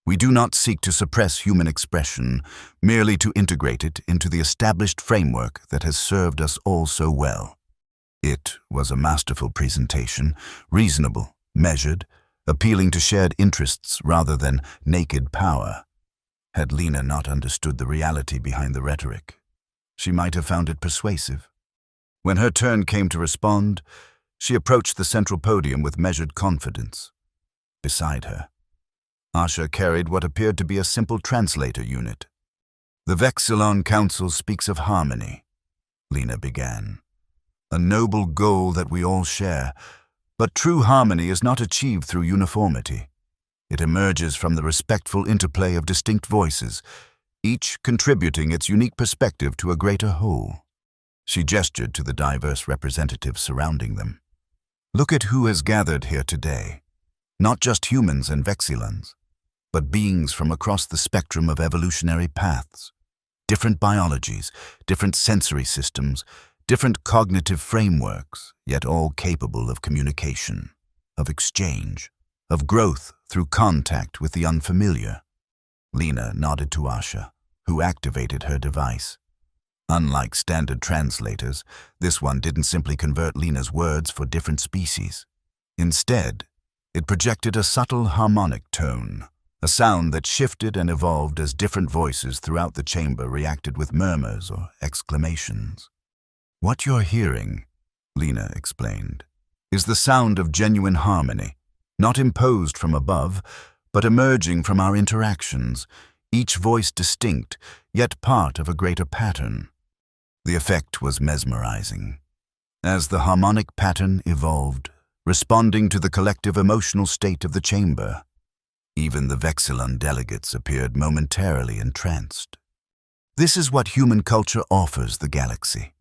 We do not seek to suppress human expression, merely to integrate it into the established framework that has served us all so well. It was a masterful presentation, reasonable, measured, appealing to shared interests rather than naked power. Had Lena not understood the reality behind the rhetoric, she might have found it persuasive. When her turn came to respond, She approached the central podium with measured confidence. Beside her, Asha carried what appeared to be a simple translator unit. "The Vexillon Council speaks of harmony," Lena began. "A noble goal that we all share, but true harmony is not achieved through uniformity. It emerges from the respectful interplay of distinct voices, each contributing its unique perspective to a greater whole." She gestured to the diverse representatives surrounding them. "Look at who has gathered here today. Not just humans and Vexillons, but beings from across the spectrum of evolutionary paths. Different biologies, different sensory systems, different cognitive frameworks, yet all capable of communication, of exchange, of growth through contact with the unfamiliar." Lena nodded to Asha, who activated her device. Unlike standard translators, this one didn't simply convert Lena's words for different species. Instead, it projected a subtle harmonic tone, a sound that shifted and evolved as different voices throughout the chamber reacted with murmurs or exclamations. "What you're hearing," Lena explained, "is the sound of genuine harmony, not imposed from above, but emerging from our interactions, each voice distinct, yet part of a greater pattern." The effect was mesmerizing. As the harmonic pattern evolved, responding to the collective emotional state of the chamber, even the Vexillon delegates appeared momentarily entranced. "This is what human culture offers the galaxy,"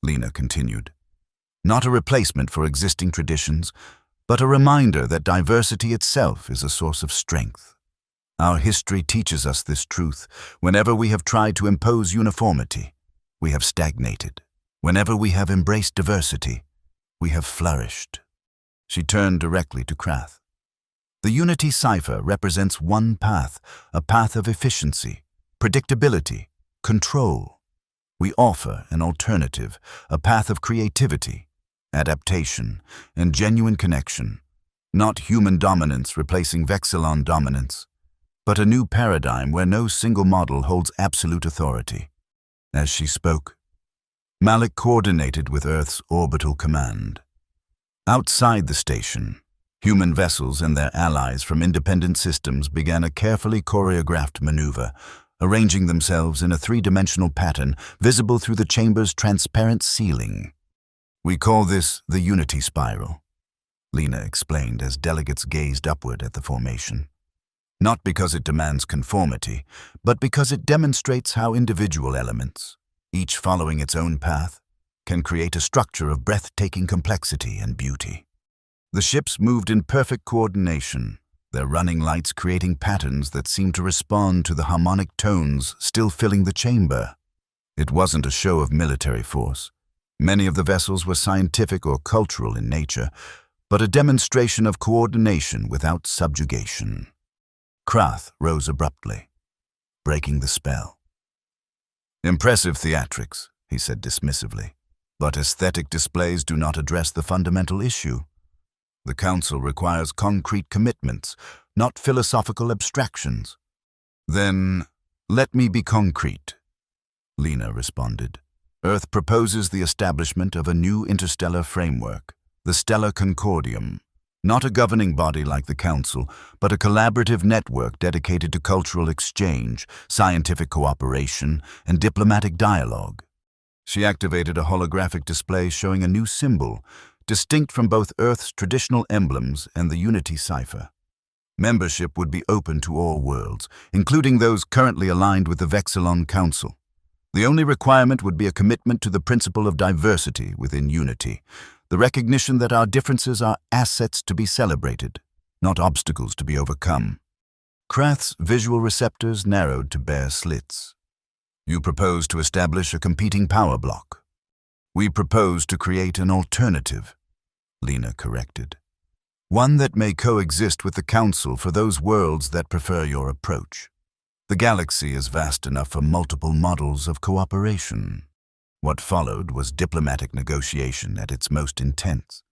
Lena continued. "Not a replacement for existing traditions, but a reminder that diversity itself is a source of strength. Our history teaches us this truth. Whenever we have tried to impose uniformity, we have stagnated. Whenever we have embraced diversity, we have flourished." She turned directly to Krath. "The Unity Cipher represents one path, a path of efficiency, predictability, control. We offer an alternative, a path of creativity, adaptation, and genuine connection. Not human dominance replacing Vexillon dominance, but a new paradigm where no single model holds absolute authority." As she spoke, Malik coordinated with Earth's orbital command. Outside the station, human vessels and their allies from independent systems began a carefully choreographed maneuver, arranging themselves in a three-dimensional pattern visible through the chamber's transparent ceiling. "We call this the Unity Spiral," Lena explained as delegates gazed upward at the formation. "Not because it demands conformity, but because it demonstrates how individual elements, each following its own path, can create a structure of breathtaking complexity and beauty." The ships moved in perfect coordination, their running lights creating patterns that seemed to respond to the harmonic tones still filling the chamber. It wasn't a show of military force. Many of the vessels were scientific or cultural in nature, but a demonstration of coordination without subjugation. Krath rose abruptly, breaking the spell. "Impressive theatrics," he said dismissively, "but aesthetic displays do not address the fundamental issue. The Council requires concrete commitments, not philosophical abstractions." "Then, let me be concrete," Lena responded. "Earth proposes the establishment of a new interstellar framework, the Stellar Concordium. Not a governing body like the Council, but a collaborative network dedicated to cultural exchange, scientific cooperation, and diplomatic dialogue." She activated a holographic display showing a new symbol, distinct from both Earth's traditional emblems and the Unity Cipher. Membership would be open to all worlds, including those currently aligned with the Vexillon Council. The only requirement would be a commitment to the principle of diversity within unity, the recognition that our differences are assets to be celebrated, not obstacles to be overcome. Krath's visual receptors narrowed to bare slits. "You propose to establish a competing power block." "We propose to create an alternative," Lena corrected. "One that may coexist with the Council for those worlds that prefer your approach. The galaxy is vast enough for multiple models of cooperation." What followed was diplomatic negotiation at its most intense.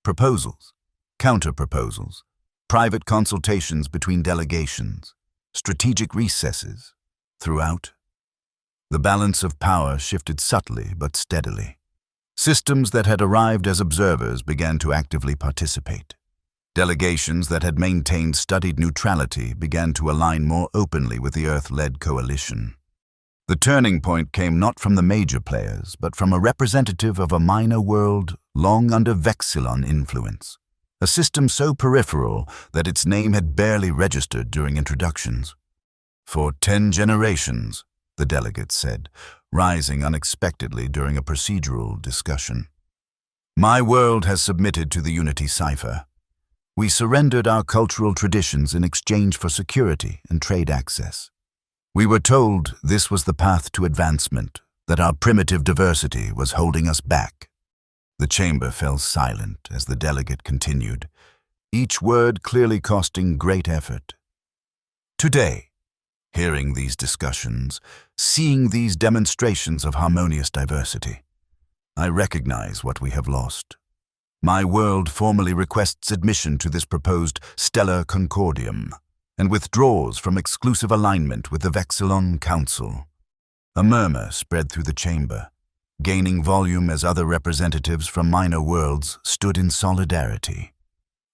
Proposals, counter-proposals, private consultations between delegations, strategic recesses. Throughout, the balance of power shifted subtly but steadily. Systems that had arrived as observers began to actively participate. Delegations that had maintained studied neutrality began to align more openly with the Earth-led coalition. The turning point came not from the major players, but from a representative of a minor world long under Vexillon influence, a system so peripheral that its name had barely registered during introductions. "For 10 generations, the delegate said, rising unexpectedly during a procedural discussion. "My world has submitted to the Unity Cipher. We surrendered our cultural traditions in exchange for security and trade access. We were told this was the path to advancement, that our primitive diversity was holding us back." The chamber fell silent as the delegate continued, each word clearly costing great effort. "Today, hearing these discussions, seeing these demonstrations of harmonious diversity, I recognize what we have lost. My world formally requests admission to this proposed stellar concordium and withdraws from exclusive alignment with the Vexillon Council." A murmur spread through the chamber, gaining volume as other representatives from minor worlds stood in solidarity.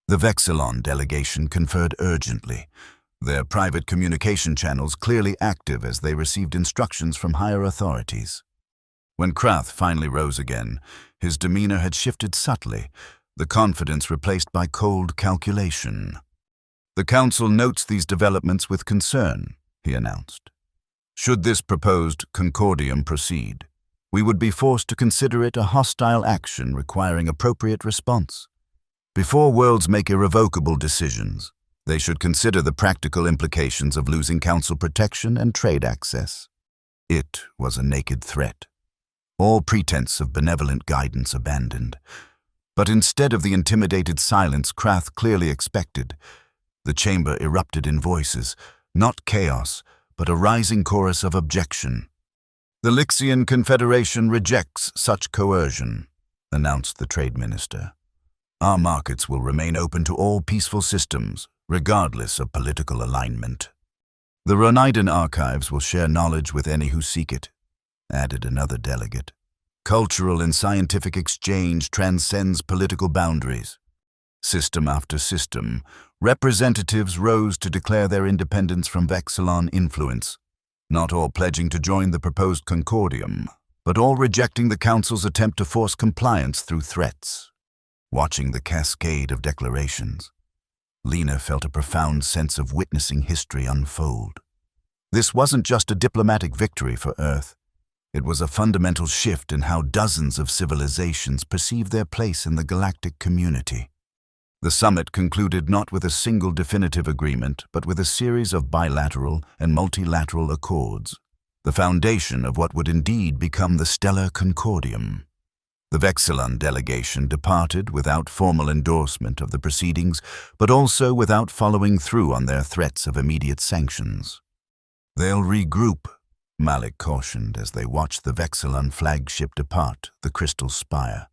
The Vexillon delegation conferred urgently, their private communication channels clearly active as they received instructions from higher authorities. When Krath finally rose again, his demeanor had shifted subtly, the confidence replaced by cold calculation. "The Council notes these developments with concern," he announced. "Should this proposed concordium proceed, we would be forced to consider it a hostile action requiring appropriate response. Before worlds make irrevocable decisions, they should consider the practical implications of losing Council protection and trade access." It was a naked threat. All pretense of benevolent guidance abandoned. But instead of the intimidated silence Krath clearly expected, the chamber erupted in voices, not chaos, but a rising chorus of objection. "The Lixian Confederation rejects such coercion," announced the Trade Minister. "Our markets will remain open to all peaceful systems, regardless of political alignment. The Ronaidan archives will share knowledge with any who seek it," added another delegate. "Cultural and scientific exchange transcends political boundaries." System after system, representatives rose to declare their independence from Vexillon influence, not all pledging to join the proposed concordium, but all rejecting the Council's attempt to force compliance through threats. Watching the cascade of declarations, Lena felt a profound sense of witnessing history unfold. This wasn't just a diplomatic victory for Earth. It was a fundamental shift in how dozens of civilizations perceive their place in the galactic community. The summit concluded not with a single definitive agreement, but with a series of bilateral and multilateral accords, the foundation of what would indeed become the Stellar Concordium. The Vexillon delegation departed without formal endorsement of the proceedings, but also without following through on their threats of immediate sanctions. "They'll regroup," Malik cautioned as they watched the Vexillon flagship depart the Crystal Spire.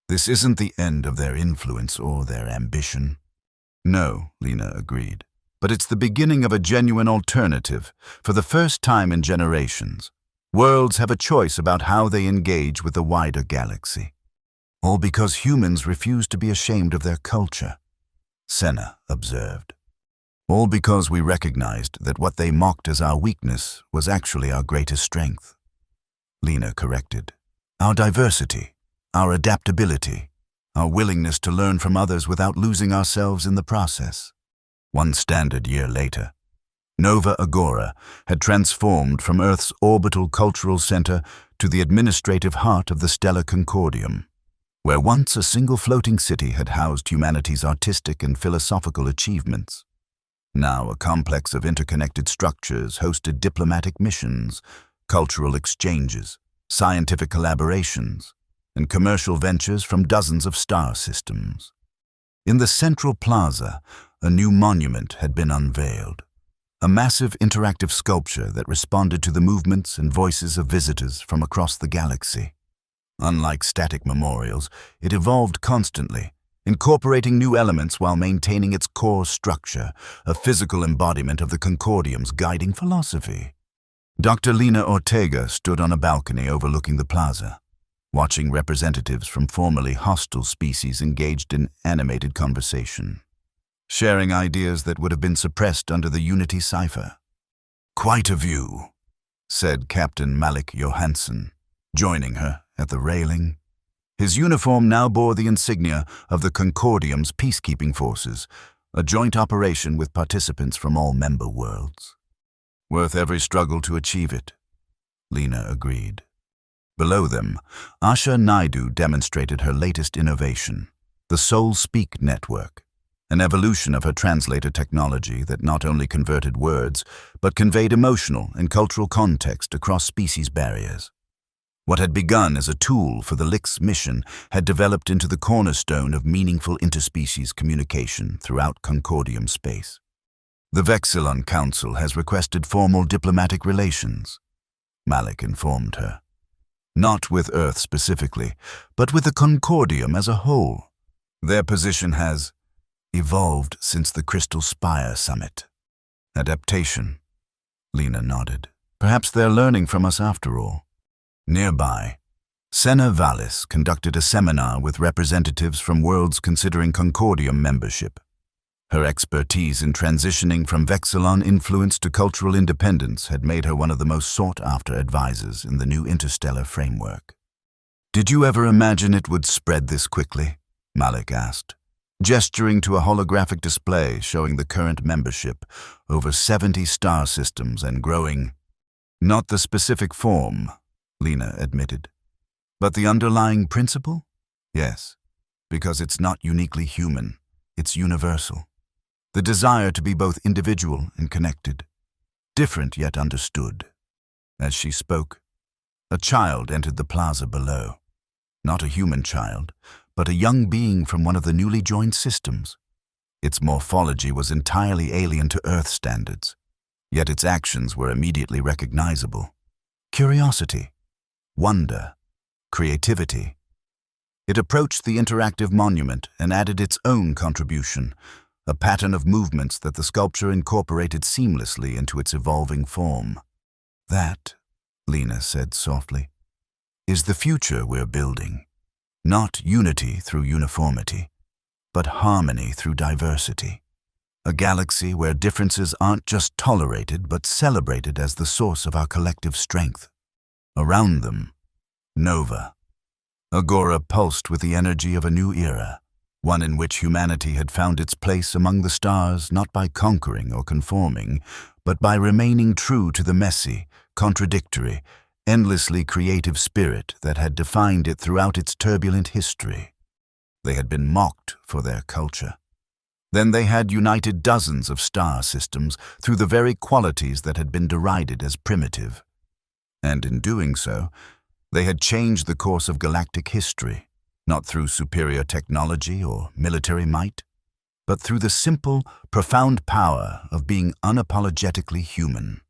"This isn't the end of their influence or their ambition." "No," Lena agreed, "but it's the beginning of a genuine alternative. For the first time in generations, worlds have a choice about how they engage with the wider galaxy. All because humans refuse to be ashamed of their culture," Senna observed. "All because we recognized that what they mocked as our weakness was actually our greatest strength," Lena corrected. "Our diversity, our adaptability, our willingness to learn from others without losing ourselves in the process." One standard year later, Nova Agora had transformed from Earth's orbital cultural center to the administrative heart of the Stellar Concordium, where once a single floating city had housed humanity's artistic and philosophical achievements. Now a complex of interconnected structures hosted diplomatic missions, cultural exchanges, scientific collaborations, and commercial ventures from dozens of star systems. In the central plaza, a new monument had been unveiled, a massive interactive sculpture that responded to the movements and voices of visitors from across the galaxy. Unlike static memorials, it evolved constantly, incorporating new elements while maintaining its core structure, a physical embodiment of the Concordium's guiding philosophy. Dr. Lena Ortega stood on a balcony overlooking the plaza. watching representatives from formerly hostile species engaged in animated conversation, sharing ideas that would have been suppressed under the Unity cipher. "Quite a view," said Captain Malik Johansson, joining her at the railing. His uniform now bore the insignia of the Concordium's peacekeeping forces, a joint operation with participants from all member worlds. "Worth every struggle to achieve it," Lena agreed. Below them, Asha Naidu demonstrated her latest innovation, the Soul Speak network, an evolution of her translator technology that not only converted words, but conveyed emotional and cultural context across species barriers. What had begun as a tool for the LIC's mission had developed into the cornerstone of meaningful interspecies communication throughout Concordium space. "The Vexillon Council has requested formal diplomatic relations," Malik informed her. "Not with Earth specifically, but with the Concordium as a whole. Their position has evolved since the Crystal Spire Summit." "Adaptation," Lena nodded. "Perhaps they're learning from us after all." Nearby, Senna Vallis conducted a seminar with representatives from worlds considering Concordium membership. Her expertise in transitioning from Vexillon influence to cultural independence had made her one of the most sought-after advisors in the new interstellar framework. "Did you ever imagine it would spread this quickly?" Malik asked, gesturing to a holographic display showing the current membership, over 70 star systems and growing. "Not the specific form," Lena admitted. "But the underlying principle? Yes, because it's not uniquely human, it's universal. The desire to be both individual and connected, different yet understood." As she spoke, a child entered the plaza below. Not a human child, but a young being from one of the newly joined systems. Its morphology was entirely alien to Earth standards, yet its actions were immediately recognizable. Curiosity, wonder, creativity. It approached the interactive monument and added its own contribution, a pattern of movements that the sculpture incorporated seamlessly into its evolving form. "That," Lena said softly, "is the future we're building. Not unity through uniformity, but harmony through diversity. A galaxy where differences aren't just tolerated but celebrated as the source of our collective strength." Around them, Nova. Agora pulsed with the energy of a new era, one in which humanity had found its place among the stars not by conquering or conforming, but by remaining true to the messy, contradictory, endlessly creative spirit that had defined it throughout its turbulent history. They had been mocked for their culture. Then they had united dozens of star systems through the very qualities that had been derided as primitive. And in doing so, they had changed the course of galactic history, not through superior technology or military might, but through the simple, profound power of being unapologetically human.